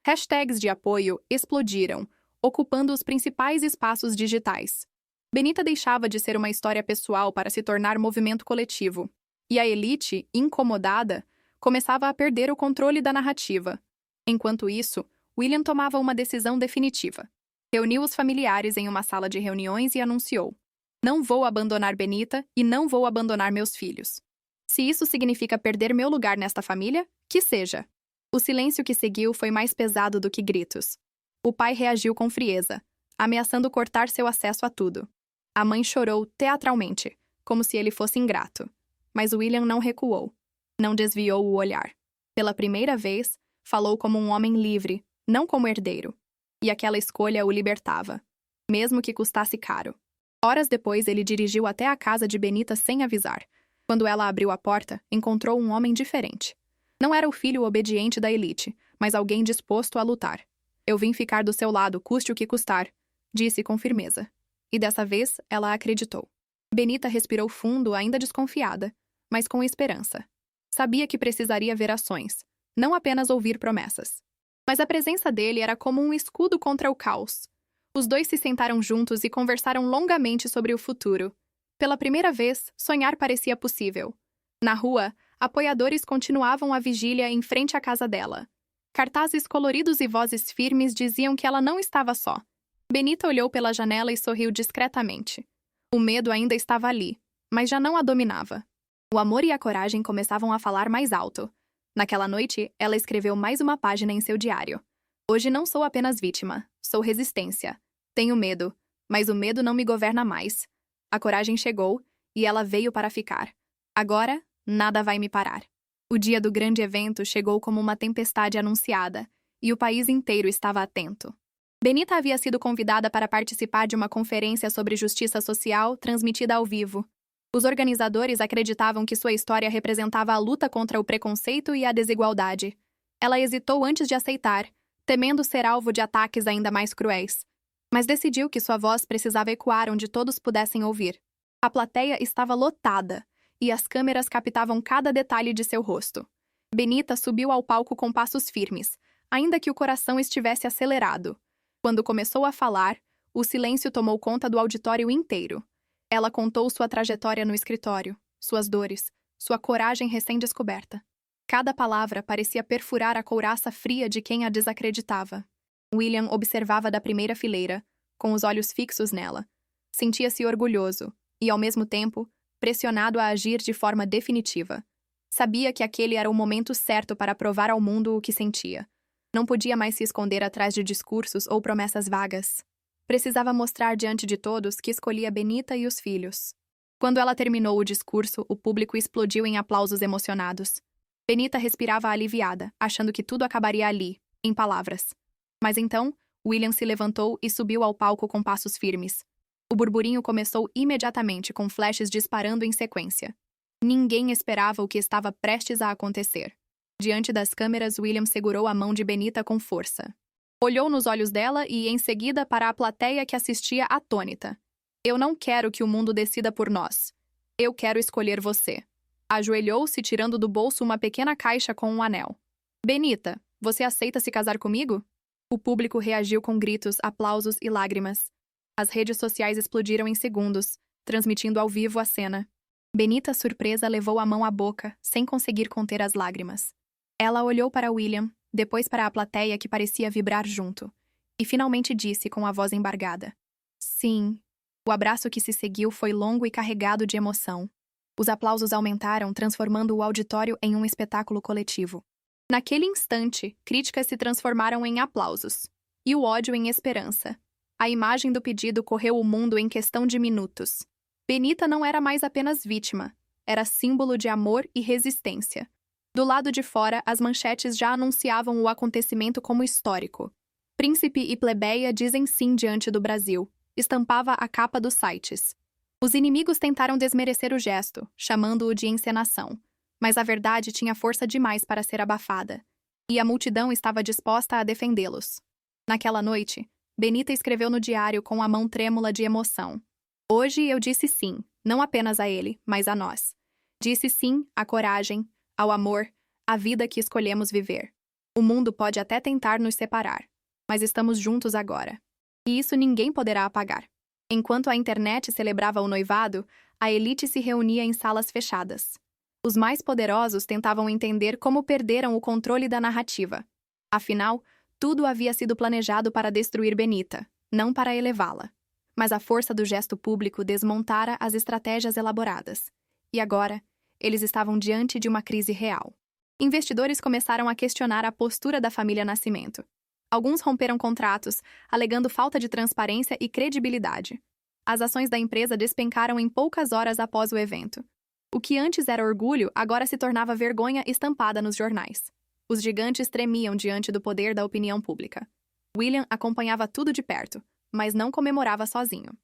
Hashtags de apoio explodiram, ocupando os principais espaços digitais. Benita deixava de ser uma história pessoal para se tornar movimento coletivo. E a elite, incomodada, começava a perder o controle da narrativa. Enquanto isso, William tomava uma decisão definitiva. Reuniu os familiares em uma sala de reuniões e anunciou: "Não vou abandonar Benita e não vou abandonar meus filhos. Se isso significa perder meu lugar nesta família, que seja." O silêncio que seguiu foi mais pesado do que gritos. O pai reagiu com frieza, ameaçando cortar seu acesso a tudo. A mãe chorou teatralmente, como se ele fosse ingrato. Mas William não recuou. Não desviou o olhar. Pela primeira vez, falou como um homem livre, não como herdeiro. E aquela escolha o libertava, mesmo que custasse caro. Horas depois, ele dirigiu até a casa de Benita sem avisar. Quando ela abriu a porta, encontrou um homem diferente. Não era o filho obediente da elite, mas alguém disposto a lutar. "Eu vim ficar do seu lado, custe o que custar", disse com firmeza. E dessa vez, ela acreditou. Benita respirou fundo, ainda desconfiada, mas com esperança. Sabia que precisaria ver ações, não apenas ouvir promessas. Mas a presença dele era como um escudo contra o caos. Os dois se sentaram juntos e conversaram longamente sobre o futuro. Pela primeira vez, sonhar parecia possível. Na rua, apoiadores continuavam a vigília em frente à casa dela. Cartazes coloridos e vozes firmes diziam que ela não estava só. Benita olhou pela janela e sorriu discretamente. O medo ainda estava ali, mas já não a dominava. O amor e a coragem começavam a falar mais alto. Naquela noite, ela escreveu mais uma página em seu diário. "Hoje não sou apenas vítima, sou resistência. Tenho medo, mas o medo não me governa mais. A coragem chegou e ela veio para ficar. Agora, nada vai me parar." O dia do grande evento chegou como uma tempestade anunciada, e o país inteiro estava atento. Benita havia sido convidada para participar de uma conferência sobre justiça social transmitida ao vivo. Os organizadores acreditavam que sua história representava a luta contra o preconceito e a desigualdade. Ela hesitou antes de aceitar, temendo ser alvo de ataques ainda mais cruéis. Mas decidiu que sua voz precisava ecoar onde todos pudessem ouvir. A plateia estava lotada, e as câmeras captavam cada detalhe de seu rosto. Benita subiu ao palco com passos firmes, ainda que o coração estivesse acelerado. Quando começou a falar, o silêncio tomou conta do auditório inteiro. Ela contou sua trajetória no escritório, suas dores, sua coragem recém-descoberta. Cada palavra parecia perfurar a couraça fria de quem a desacreditava. William observava da primeira fileira, com os olhos fixos nela. Sentia-se orgulhoso e, ao mesmo tempo, pressionado a agir de forma definitiva. Sabia que aquele era o momento certo para provar ao mundo o que sentia. Não podia mais se esconder atrás de discursos ou promessas vagas. Precisava mostrar diante de todos que escolhia Benita e os filhos. Quando ela terminou o discurso, o público explodiu em aplausos emocionados. Benita respirava aliviada, achando que tudo acabaria ali, em palavras. Mas então, William se levantou e subiu ao palco com passos firmes. O burburinho começou imediatamente, com flashes disparando em sequência. Ninguém esperava o que estava prestes a acontecer. Diante das câmeras, William segurou a mão de Benita com força. Olhou nos olhos dela e, em seguida, para a plateia que assistia atônita. "Eu não quero que o mundo decida por nós. Eu quero escolher você." Ajoelhou-se, tirando do bolso uma pequena caixa com um anel. "Benita, você aceita se casar comigo?" O público reagiu com gritos, aplausos e lágrimas. As redes sociais explodiram em segundos, transmitindo ao vivo a cena. Benita, surpresa, levou a mão à boca, sem conseguir conter as lágrimas. Ela olhou para William, depois para a plateia que parecia vibrar junto, e finalmente disse com a voz embargada: "Sim." O abraço que se seguiu foi longo e carregado de emoção. Os aplausos aumentaram, transformando o auditório em um espetáculo coletivo. Naquele instante, críticas se transformaram em aplausos, e o ódio em esperança. A imagem do pedido correu o mundo em questão de minutos. Benita não era mais apenas vítima, era símbolo de amor e resistência. Do lado de fora, as manchetes já anunciavam o acontecimento como histórico. Príncipe e plebeia dizem sim diante do Brasil, estampava a capa dos sites. Os inimigos tentaram desmerecer o gesto, chamando-o de encenação, mas a verdade tinha força demais para ser abafada, e a multidão estava disposta a defendê-los. Naquela noite, Benita escreveu no diário com a mão trêmula de emoção. Hoje eu disse sim, não apenas a ele, mas a nós. Disse sim à coragem, ao amor, à vida que escolhemos viver. O mundo pode até tentar nos separar, mas estamos juntos agora. E isso ninguém poderá apagar. Enquanto a internet celebrava o noivado, a elite se reunia em salas fechadas. Os mais poderosos tentavam entender como perderam o controle da narrativa. Afinal, tudo havia sido planejado para destruir Benita, não para elevá-la. Mas a força do gesto público desmontara as estratégias elaboradas. E agora, eles estavam diante de uma crise real. Investidores começaram a questionar a postura da família Nascimento. Alguns romperam contratos, alegando falta de transparência e credibilidade. As ações da empresa despencaram em poucas horas após o evento. O que antes era orgulho, agora se tornava vergonha estampada nos jornais. Os gigantes tremiam diante do poder da opinião pública. William acompanhava tudo de perto, mas não comemorava sozinho.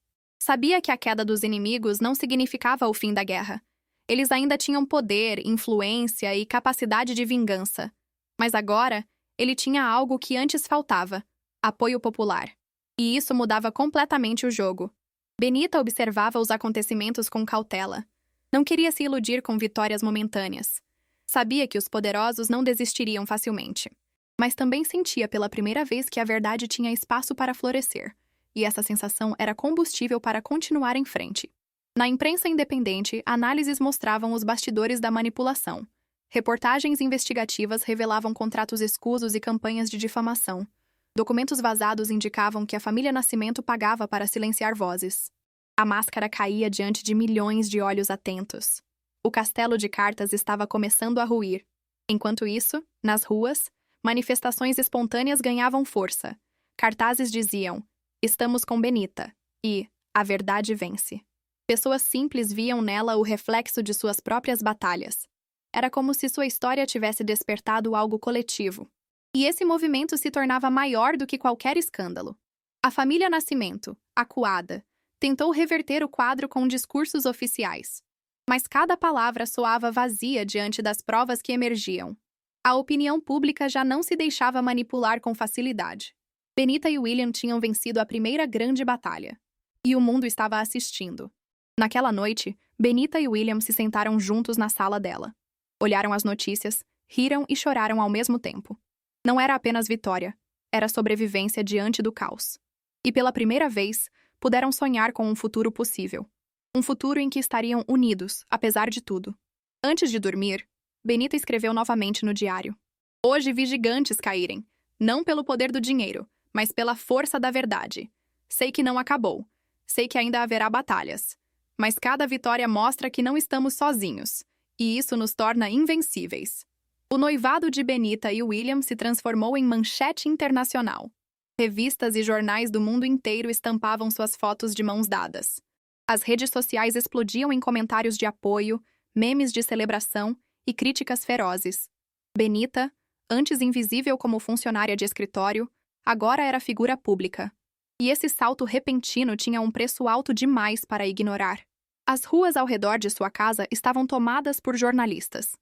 Sabia que a queda dos inimigos não significava o fim da guerra. Eles ainda tinham poder, influência e capacidade de vingança. Mas agora, ele tinha algo que antes faltava: apoio popular. E isso mudava completamente o jogo. Benita observava os acontecimentos com cautela. Não queria se iludir com vitórias momentâneas. Sabia que os poderosos não desistiriam facilmente. Mas também sentia pela primeira vez que a verdade tinha espaço para florescer. E essa sensação era combustível para continuar em frente. Na imprensa independente, análises mostravam os bastidores da manipulação. Reportagens investigativas revelavam contratos escusos e campanhas de difamação. Documentos vazados indicavam que a família Nascimento pagava para silenciar vozes. A máscara caía diante de milhões de olhos atentos. O castelo de cartas estava começando a ruir. Enquanto isso, nas ruas, manifestações espontâneas ganhavam força. Cartazes diziam: "Estamos com Benita" e "A verdade vence". Pessoas simples viam nela o reflexo de suas próprias batalhas. Era como se sua história tivesse despertado algo coletivo. E esse movimento se tornava maior do que qualquer escândalo. A família Nascimento, acuada, tentou reverter o quadro com discursos oficiais. Mas cada palavra soava vazia diante das provas que emergiam. A opinião pública já não se deixava manipular com facilidade. Benita e William tinham vencido a primeira grande batalha. E o mundo estava assistindo. Naquela noite, Benita e William se sentaram juntos na sala dela. Olharam as notícias, riram e choraram ao mesmo tempo. Não era apenas vitória, era sobrevivência diante do caos. E pela primeira vez, puderam sonhar com um futuro possível. Um futuro em que estariam unidos, apesar de tudo. Antes de dormir, Benita escreveu novamente no diário. Hoje vi gigantes caírem, não pelo poder do dinheiro, mas pela força da verdade. Sei que não acabou. Sei que ainda haverá batalhas. Mas cada vitória mostra que não estamos sozinhos. E isso nos torna invencíveis. O noivado de Benita e William se transformou em manchete internacional. Revistas e jornais do mundo inteiro estampavam suas fotos de mãos dadas. As redes sociais explodiam em comentários de apoio, memes de celebração e críticas ferozes. Benita, antes invisível como funcionária de escritório, agora era figura pública. E esse salto repentino tinha um preço alto demais para ignorar. As ruas ao redor de sua casa estavam tomadas por jornalistas.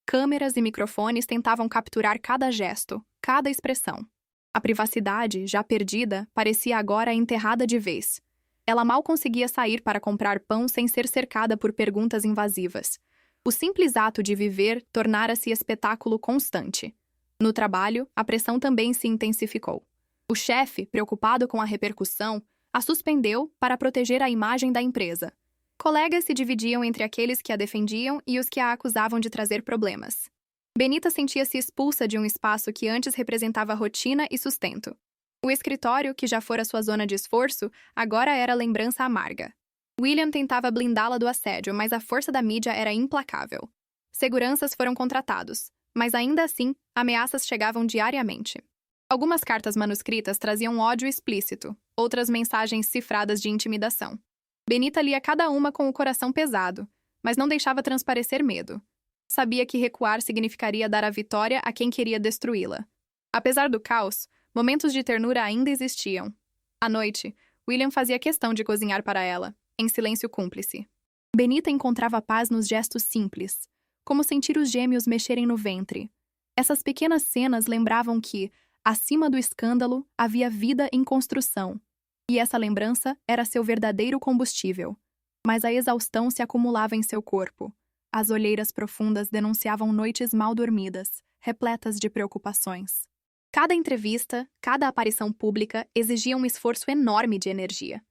Câmeras e microfones tentavam capturar cada gesto, cada expressão. A privacidade, já perdida, parecia agora enterrada de vez. Ela mal conseguia sair para comprar pão sem ser cercada por perguntas invasivas. O simples ato de viver tornara-se espetáculo constante. No trabalho, a pressão também se intensificou. O chefe, preocupado com a repercussão, a suspendeu para proteger a imagem da empresa. Colegas se dividiam entre aqueles que a defendiam e os que a acusavam de trazer problemas. Benita sentia-se expulsa de um espaço que antes representava rotina e sustento. O escritório, que já fora sua zona de esforço, agora era lembrança amarga. William tentava blindá-la do assédio, mas a força da mídia era implacável. Seguranças foram contratados, mas ainda assim, ameaças chegavam diariamente. Algumas cartas manuscritas traziam ódio explícito, outras mensagens cifradas de intimidação. Benita lia cada uma com o coração pesado, mas não deixava transparecer medo. Sabia que recuar significaria dar a vitória a quem queria destruí-la. Apesar do caos, momentos de ternura ainda existiam. À noite, William fazia questão de cozinhar para ela, em silêncio cúmplice. Benita encontrava paz nos gestos simples, como sentir os gêmeos mexerem no ventre. Essas pequenas cenas lembravam que, acima do escândalo, havia vida em construção. E essa lembrança era seu verdadeiro combustível. Mas a exaustão se acumulava em seu corpo. As olheiras profundas denunciavam noites mal dormidas, repletas de preocupações. Cada entrevista, cada aparição pública exigia um esforço enorme de energia.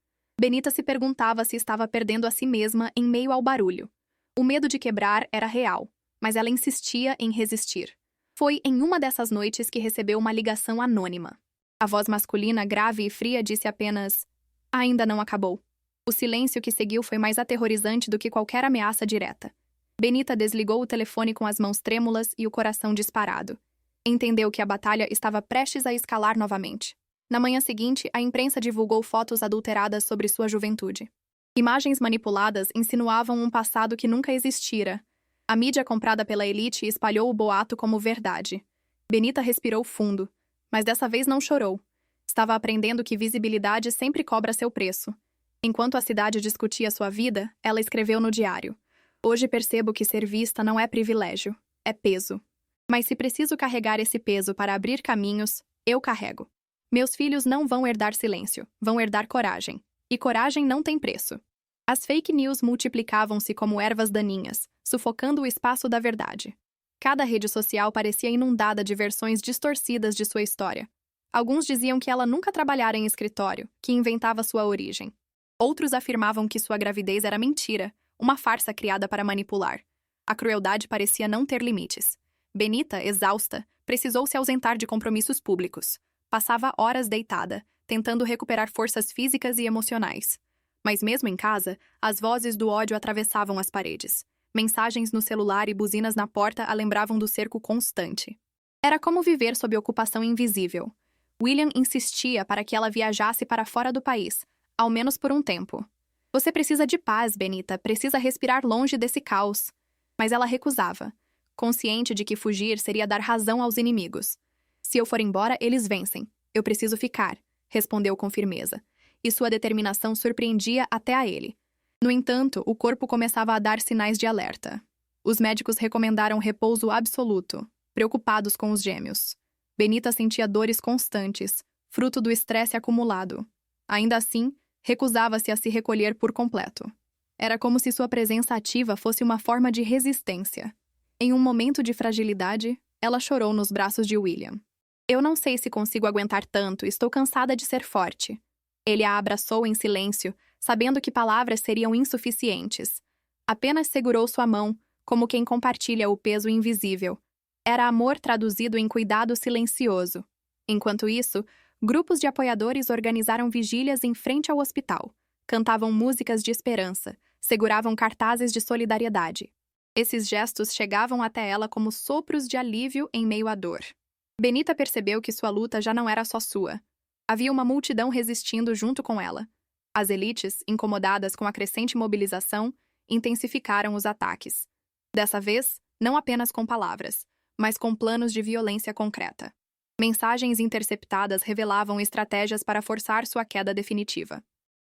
Benita se perguntava se estava perdendo a si mesma em meio ao barulho. O medo de quebrar era real, mas ela insistia em resistir. Foi em uma dessas noites que recebeu uma ligação anônima. A voz masculina, grave e fria, disse apenas: "Ainda não acabou." O silêncio que seguiu foi mais aterrorizante do que qualquer ameaça direta. Benita desligou o telefone com as mãos trêmulas e o coração disparado. Entendeu que a batalha estava prestes a escalar novamente. Na manhã seguinte, a imprensa divulgou fotos adulteradas sobre sua juventude. Imagens manipuladas insinuavam um passado que nunca existira. A mídia comprada pela elite espalhou o boato como verdade. Benita respirou fundo, mas dessa vez não chorou. Estava aprendendo que visibilidade sempre cobra seu preço. Enquanto a cidade discutia sua vida, ela escreveu no diário: "Hoje percebo que ser vista não é privilégio, é peso. Mas se preciso carregar esse peso para abrir caminhos, eu carrego. Meus filhos não vão herdar silêncio, vão herdar coragem. E coragem não tem preço." As fake news multiplicavam-se como ervas daninhas, sufocando o espaço da verdade. Cada rede social parecia inundada de versões distorcidas de sua história. Alguns diziam que ela nunca trabalhara em escritório, que inventava sua origem. Outros afirmavam que sua gravidez era mentira, uma farsa criada para manipular. A crueldade parecia não ter limites. Benita, exausta, precisou se ausentar de compromissos públicos. Passava horas deitada, tentando recuperar forças físicas e emocionais. Mas mesmo em casa, as vozes do ódio atravessavam as paredes. Mensagens no celular e buzinas na porta a lembravam do cerco constante. Era como viver sob ocupação invisível. William insistia para que ela viajasse para fora do país, ao menos por um tempo. "Você precisa de paz, Benita, precisa respirar longe desse caos." Mas ela recusava, consciente de que fugir seria dar razão aos inimigos. "Se eu for embora, eles vencem. Eu preciso ficar", respondeu com firmeza. E sua determinação surpreendia até a ele. No entanto, o corpo começava a dar sinais de alerta. Os médicos recomendaram repouso absoluto, preocupados com os gêmeos. Benita sentia dores constantes, fruto do estresse acumulado. Ainda assim, recusava-se a se recolher por completo. Era como se sua presença ativa fosse uma forma de resistência. Em um momento de fragilidade, ela chorou nos braços de William. "Eu não sei se consigo aguentar tanto, estou cansada de ser forte." Ele a abraçou em silêncio, sabendo que palavras seriam insuficientes. Apenas segurou sua mão, como quem compartilha o peso invisível. Era amor traduzido em cuidado silencioso. Enquanto isso, grupos de apoiadores organizaram vigílias em frente ao hospital. Cantavam músicas de esperança, seguravam cartazes de solidariedade. Esses gestos chegavam até ela como sopros de alívio em meio à dor. Benita percebeu que sua luta já não era só sua. Havia uma multidão resistindo junto com ela. As elites, incomodadas com a crescente mobilização, intensificaram os ataques. Dessa vez, não apenas com palavras, mas com planos de violência concreta. Mensagens interceptadas revelavam estratégias para forçar sua queda definitiva.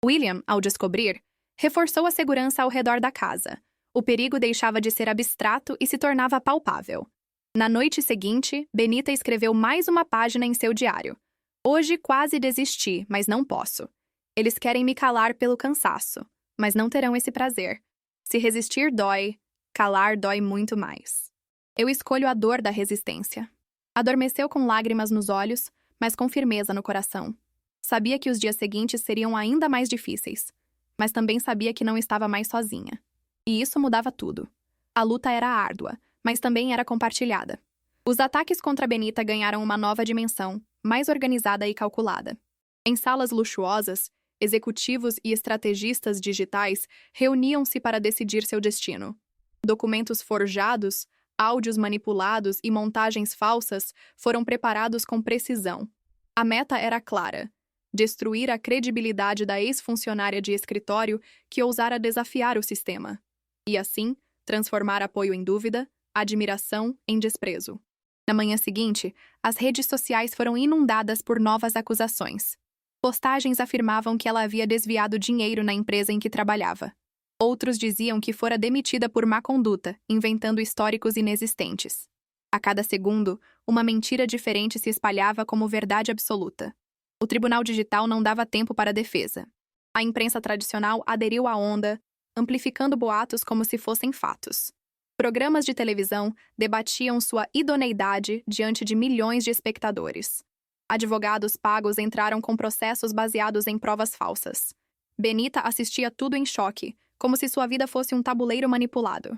William, ao descobrir, reforçou a segurança ao redor da casa. O perigo deixava de ser abstrato e se tornava palpável. Na noite seguinte, Benita escreveu mais uma página em seu diário. "Hoje quase desisti, mas não posso. Eles querem me calar pelo cansaço, mas não terão esse prazer. Se resistir dói, calar dói muito mais. Eu escolho a dor da resistência." Adormeceu com lágrimas nos olhos, mas com firmeza no coração. Sabia que os dias seguintes seriam ainda mais difíceis, mas também sabia que não estava mais sozinha. E isso mudava tudo. A luta era árdua, mas também era compartilhada. Os ataques contra Benita ganharam uma nova dimensão, mais organizada e calculada. Em salas luxuosas, executivos e estrategistas digitais reuniam-se para decidir seu destino. Documentos forjados, áudios manipulados e montagens falsas foram preparados com precisão. A meta era clara: destruir a credibilidade da ex-funcionária de escritório que ousara desafiar o sistema. E assim, transformar apoio em dúvida, admiração em desprezo. Na manhã seguinte, as redes sociais foram inundadas por novas acusações. Postagens afirmavam que ela havia desviado dinheiro na empresa em que trabalhava. Outros diziam que fora demitida por má conduta, inventando históricos inexistentes. A cada segundo, uma mentira diferente se espalhava como verdade absoluta. O tribunal digital não dava tempo para a defesa. A imprensa tradicional aderiu à onda, amplificando boatos como se fossem fatos. Programas de televisão debatiam sua idoneidade diante de milhões de espectadores. Advogados pagos entraram com processos baseados em provas falsas. Benita assistia tudo em choque, como se sua vida fosse um tabuleiro manipulado.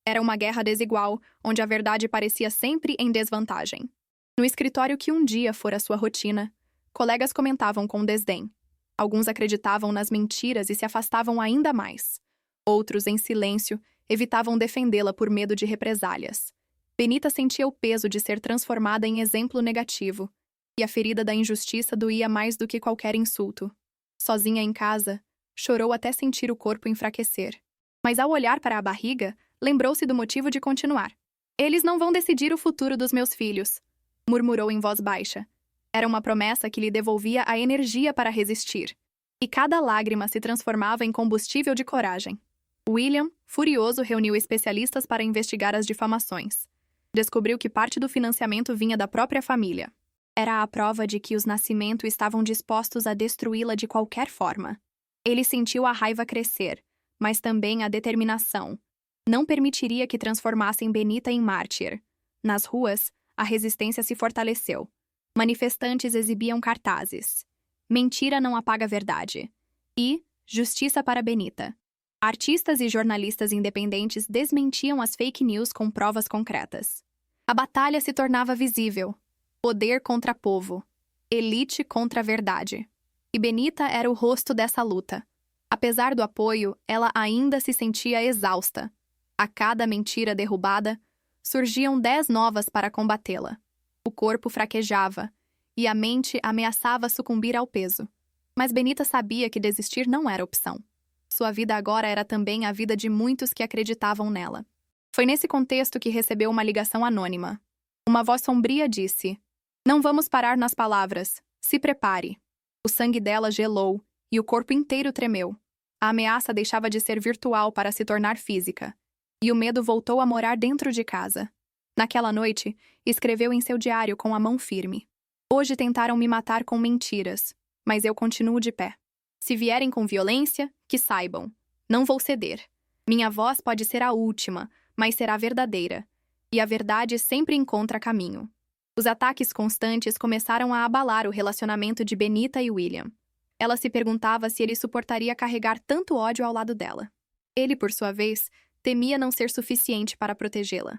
Era uma guerra desigual, onde a verdade parecia sempre em desvantagem. No escritório que um dia fora sua rotina, colegas comentavam com desdém. Alguns acreditavam nas mentiras e se afastavam ainda mais. Outros, em silêncio, evitavam defendê-la por medo de represálias. Benita sentia o peso de ser transformada em exemplo negativo, e a ferida da injustiça doía mais do que qualquer insulto. Sozinha em casa, chorou até sentir o corpo enfraquecer. Mas ao olhar para a barriga, lembrou-se do motivo de continuar. Eles não vão decidir o futuro dos meus filhos, murmurou em voz baixa. Era uma promessa que lhe devolvia a energia para resistir. E cada lágrima se transformava em combustível de coragem. William, furioso, reuniu especialistas para investigar as difamações. Descobriu que parte do financiamento vinha da própria família. Era a prova de que os Nascimento estavam dispostos a destruí-la de qualquer forma. Ele sentiu a raiva crescer, mas também a determinação. Não permitiria que transformassem Benita em mártir. Nas ruas, a resistência se fortaleceu. Manifestantes exibiam cartazes. Mentira não apaga a verdade. E justiça para Benita. Artistas e jornalistas independentes desmentiam as fake news com provas concretas. A batalha se tornava visível. Poder contra povo. Elite contra verdade. E Benita era o rosto dessa luta. Apesar do apoio, ela ainda se sentia exausta. A cada mentira derrubada, surgiam 10 novas para combatê-la. O corpo fraquejava, e a mente ameaçava sucumbir ao peso. Mas Benita sabia que desistir não era opção. Sua vida agora era também a vida de muitos que acreditavam nela. Foi nesse contexto que recebeu uma ligação anônima. Uma voz sombria disse: "Não vamos parar nas palavras. Se prepare." O sangue dela gelou, e o corpo inteiro tremeu. A ameaça deixava de ser virtual para se tornar física. E o medo voltou a morar dentro de casa. Naquela noite, escreveu em seu diário com a mão firme: "Hoje tentaram me matar com mentiras, mas eu continuo de pé. Se vierem com violência, que saibam. Não vou ceder. Minha voz pode ser a última, mas será verdadeira. E a verdade sempre encontra caminho." Os ataques constantes começaram a abalar o relacionamento de Benita e William. Ela se perguntava se ele suportaria carregar tanto ódio ao lado dela. Ele, por sua vez, temia não ser suficiente para protegê-la.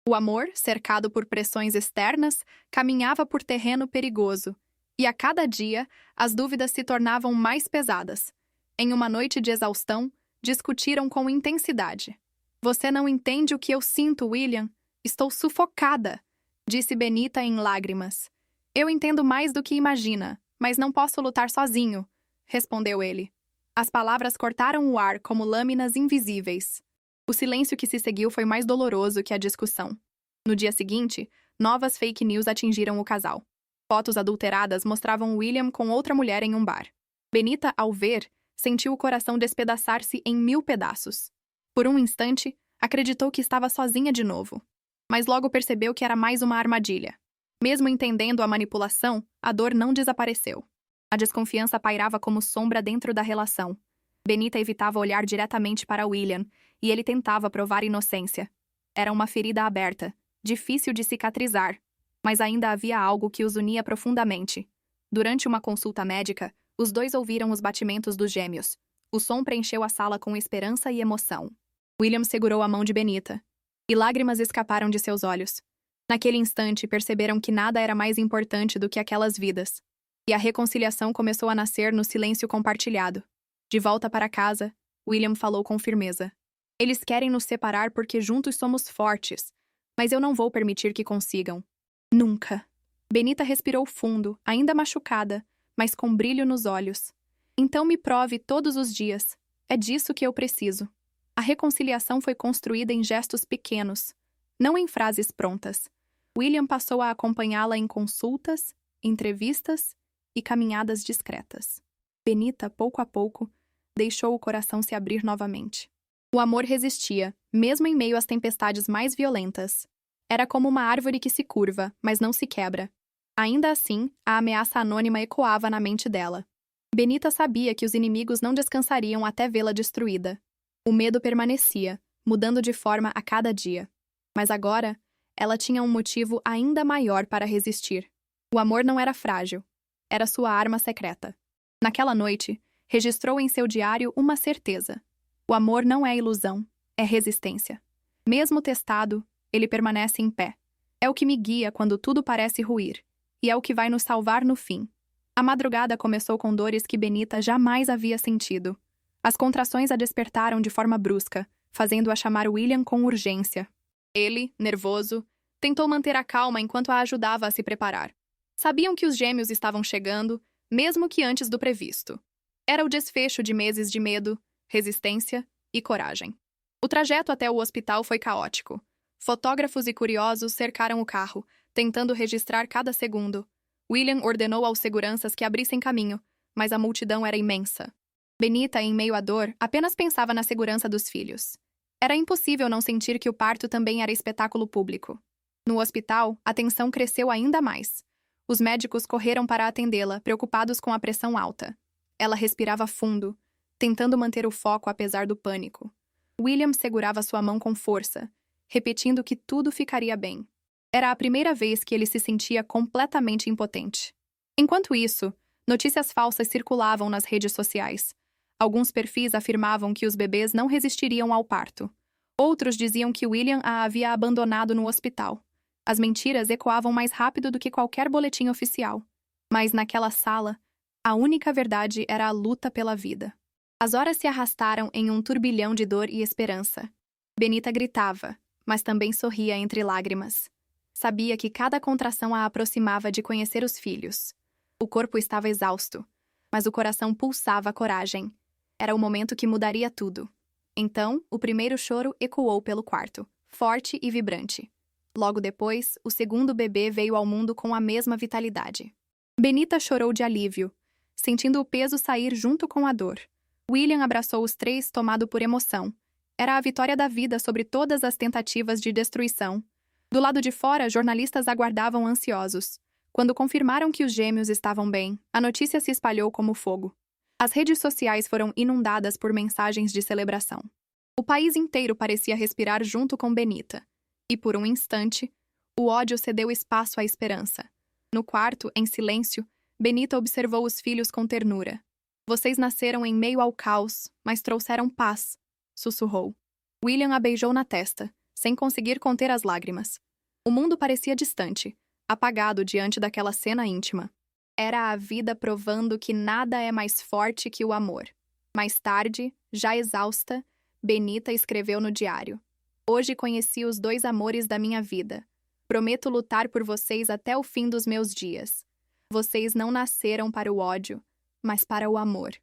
O amor, cercado por pressões externas, caminhava por terreno perigoso. E a cada dia, as dúvidas se tornavam mais pesadas. Em uma noite de exaustão, discutiram com intensidade. "Você não entende o que eu sinto, William. Estou sufocada", disse Benita em lágrimas. "Eu entendo mais do que imagina, mas não posso lutar sozinho", respondeu ele. As palavras cortaram o ar como lâminas invisíveis. O silêncio que se seguiu foi mais doloroso que a discussão. No dia seguinte, novas fake news atingiram o casal. Fotos adulteradas mostravam William com outra mulher em um bar. Benita, ao ver, sentiu o coração despedaçar-se em 1000 pedaços. Por um instante, acreditou que estava sozinha de novo. Mas logo percebeu que era mais uma armadilha. Mesmo entendendo a manipulação, a dor não desapareceu. A desconfiança pairava como sombra dentro da relação. Benita evitava olhar diretamente para William, e ele tentava provar inocência. Era uma ferida aberta, difícil de cicatrizar, mas ainda havia algo que os unia profundamente. Durante uma consulta médica, os dois ouviram os batimentos dos gêmeos. O som preencheu a sala com esperança e emoção. William segurou a mão de Benita, e lágrimas escaparam de seus olhos. Naquele instante, perceberam que nada era mais importante do que aquelas vidas. E a reconciliação começou a nascer no silêncio compartilhado. De volta para casa, William falou com firmeza: "Eles querem nos separar porque juntos somos fortes, mas eu não vou permitir que consigam. Nunca." Benita respirou fundo, ainda machucada, mas com brilho nos olhos. "Então me prove todos os dias. É disso que eu preciso." A reconciliação foi construída em gestos pequenos. não em frases prontas. William passou a acompanhá-la em consultas, entrevistas e caminhadas discretas. Benita, pouco a pouco, deixou o coração se abrir novamente. O amor resistia, mesmo em meio às tempestades mais violentas. Era como uma árvore que se curva, mas não se quebra. Ainda assim, a ameaça anônima ecoava na mente dela. Benita sabia que os inimigos não descansariam até vê-la destruída. O medo permanecia, mudando de forma a cada dia. Mas agora, ela tinha um motivo ainda maior para resistir. O amor não era frágil. Era sua arma secreta. Naquela noite, registrou em seu diário uma certeza. O amor não é ilusão, é resistência. Mesmo testado, ele permanece em pé. É o que me guia quando tudo parece ruir, e é o que vai nos salvar no fim. A madrugada começou com dores que Benita jamais havia sentido. As contrações a despertaram de forma brusca, fazendo-a chamar William com urgência. Ele, nervoso, tentou manter a calma enquanto a ajudava a se preparar. Sabiam que os gêmeos estavam chegando, mesmo que antes do previsto. Era o desfecho de meses de medo, resistência e coragem. O trajeto até o hospital foi caótico. Fotógrafos e curiosos cercaram o carro, tentando registrar cada segundo. William ordenou aos seguranças que abrissem caminho, mas a multidão era imensa. Benita, em meio à dor, apenas pensava na segurança dos filhos. Era impossível não sentir que o parto também era espetáculo público. No hospital, a tensão cresceu ainda mais. Os médicos correram para atendê-la, preocupados com a pressão alta. Ela respirava fundo, tentando manter o foco apesar do pânico. William segurava sua mão com força, repetindo que tudo ficaria bem. Era a primeira vez que ele se sentia completamente impotente. Enquanto isso, notícias falsas circulavam nas redes sociais. Alguns perfis afirmavam que os bebês não resistiriam ao parto. Outros diziam que William a havia abandonado no hospital. As mentiras ecoavam mais rápido do que qualquer boletim oficial. Mas naquela sala, a única verdade era a luta pela vida. As horas se arrastaram em um turbilhão de dor e esperança. Benita gritava, mas também sorria entre lágrimas. Sabia que cada contração a aproximava de conhecer os filhos. O corpo estava exausto, mas o coração pulsava coragem. Era o momento que mudaria tudo. Então, o primeiro choro ecoou pelo quarto, forte e vibrante. Logo depois, o segundo bebê veio ao mundo com a mesma vitalidade. Benita chorou de alívio, sentindo o peso sair junto com a dor. William abraçou os três, tomado por emoção. Era a vitória da vida sobre todas as tentativas de destruição. Do lado de fora, jornalistas aguardavam ansiosos. Quando confirmaram que os gêmeos estavam bem, a notícia se espalhou como fogo. As redes sociais foram inundadas por mensagens de celebração. O país inteiro parecia respirar junto com Benita. E por um instante, o ódio cedeu espaço à esperança. No quarto, em silêncio, Benita observou os filhos com ternura. Vocês nasceram em meio ao caos, mas trouxeram paz, sussurrou. William a beijou na testa, sem conseguir conter as lágrimas. O mundo parecia distante, apagado diante daquela cena íntima. Era a vida provando que nada é mais forte que o amor. Mais tarde, já exausta, Benita escreveu no diário. Hoje conheci os dois amores da minha vida. Prometo lutar por vocês até o fim dos meus dias. Vocês não nasceram para o ódio, mas para o amor.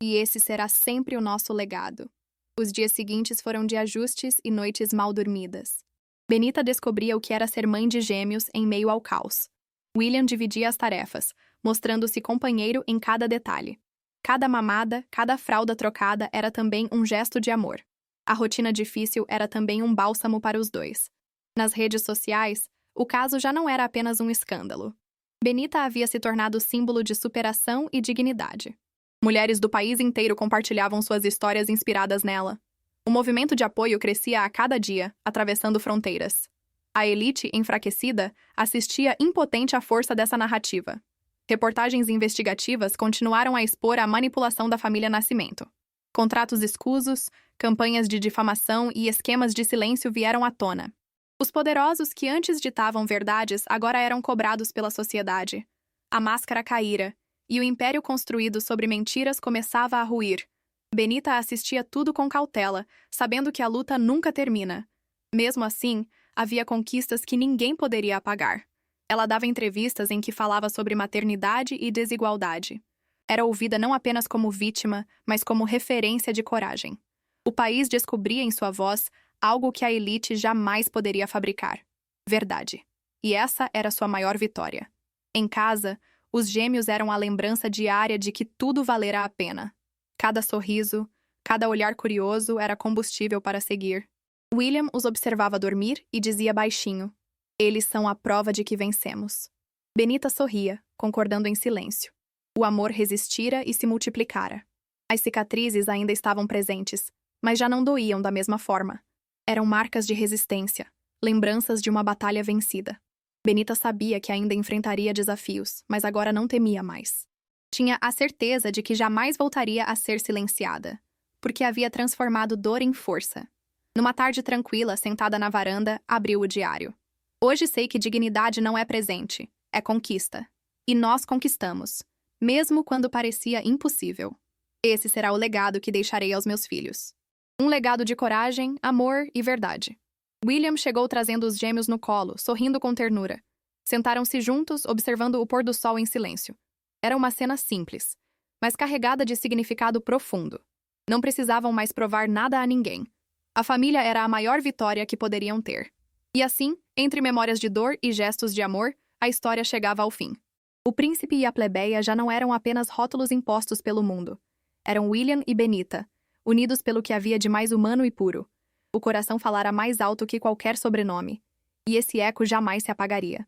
E esse será sempre o nosso legado. Os dias seguintes foram de ajustes e noites mal dormidas. Benita descobria o que era ser mãe de gêmeos em meio ao caos. William dividia as tarefas, mostrando-se companheiro em cada detalhe. Cada mamada, cada fralda trocada era também um gesto de amor. A rotina difícil era também um bálsamo para os dois. Nas redes sociais, o caso já não era apenas um escândalo. Benita havia se tornado símbolo de superação e dignidade. Mulheres do país inteiro compartilhavam suas histórias inspiradas nela. O movimento de apoio crescia a cada dia, atravessando fronteiras. A elite, enfraquecida, assistia impotente à força dessa narrativa. Reportagens investigativas continuaram a expor a manipulação da família Nascimento. Contratos escusos, campanhas de difamação e esquemas de silêncio vieram à tona. Os poderosos que antes ditavam verdades agora eram cobrados pela sociedade. A máscara caíra, e o império construído sobre mentiras começava a ruir. Benita assistia tudo com cautela, sabendo que a luta nunca termina. Mesmo assim, havia conquistas que ninguém poderia apagar. Ela dava entrevistas em que falava sobre maternidade e desigualdade. Era ouvida não apenas como vítima, mas como referência de coragem. O país descobria em sua voz algo que a elite jamais poderia fabricar. Verdade. E essa era sua maior vitória. Em casa, os gêmeos eram a lembrança diária de que tudo valera a pena. Cada sorriso, cada olhar curioso era combustível para seguir. William os observava dormir e dizia baixinho: "Eles são a prova de que vencemos." Benita sorria, concordando em silêncio. O amor resistira e se multiplicara. As cicatrizes ainda estavam presentes, mas já não doíam da mesma forma. Eram marcas de resistência, lembranças de uma batalha vencida. Benita sabia que ainda enfrentaria desafios, mas agora não temia mais. Tinha a certeza de que jamais voltaria a ser silenciada, porque havia transformado dor em força. Numa tarde tranquila, sentada na varanda, abriu o diário. "Hoje sei que dignidade não é presente, é conquista. E nós conquistamos, mesmo quando parecia impossível. Esse será o legado que deixarei aos meus filhos. Um legado de coragem, amor e verdade." William chegou trazendo os gêmeos no colo, sorrindo com ternura. Sentaram-se juntos, observando o pôr do sol em silêncio. Era uma cena simples, mas carregada de significado profundo. Não precisavam mais provar nada a ninguém. A família era a maior vitória que poderiam ter. E assim, entre memórias de dor e gestos de amor, a história chegava ao fim. O príncipe e a plebeia já não eram apenas rótulos impostos pelo mundo. Eram William e Benita, unidos pelo que havia de mais humano e puro. O coração falara mais alto que qualquer sobrenome. E esse eco jamais se apagaria.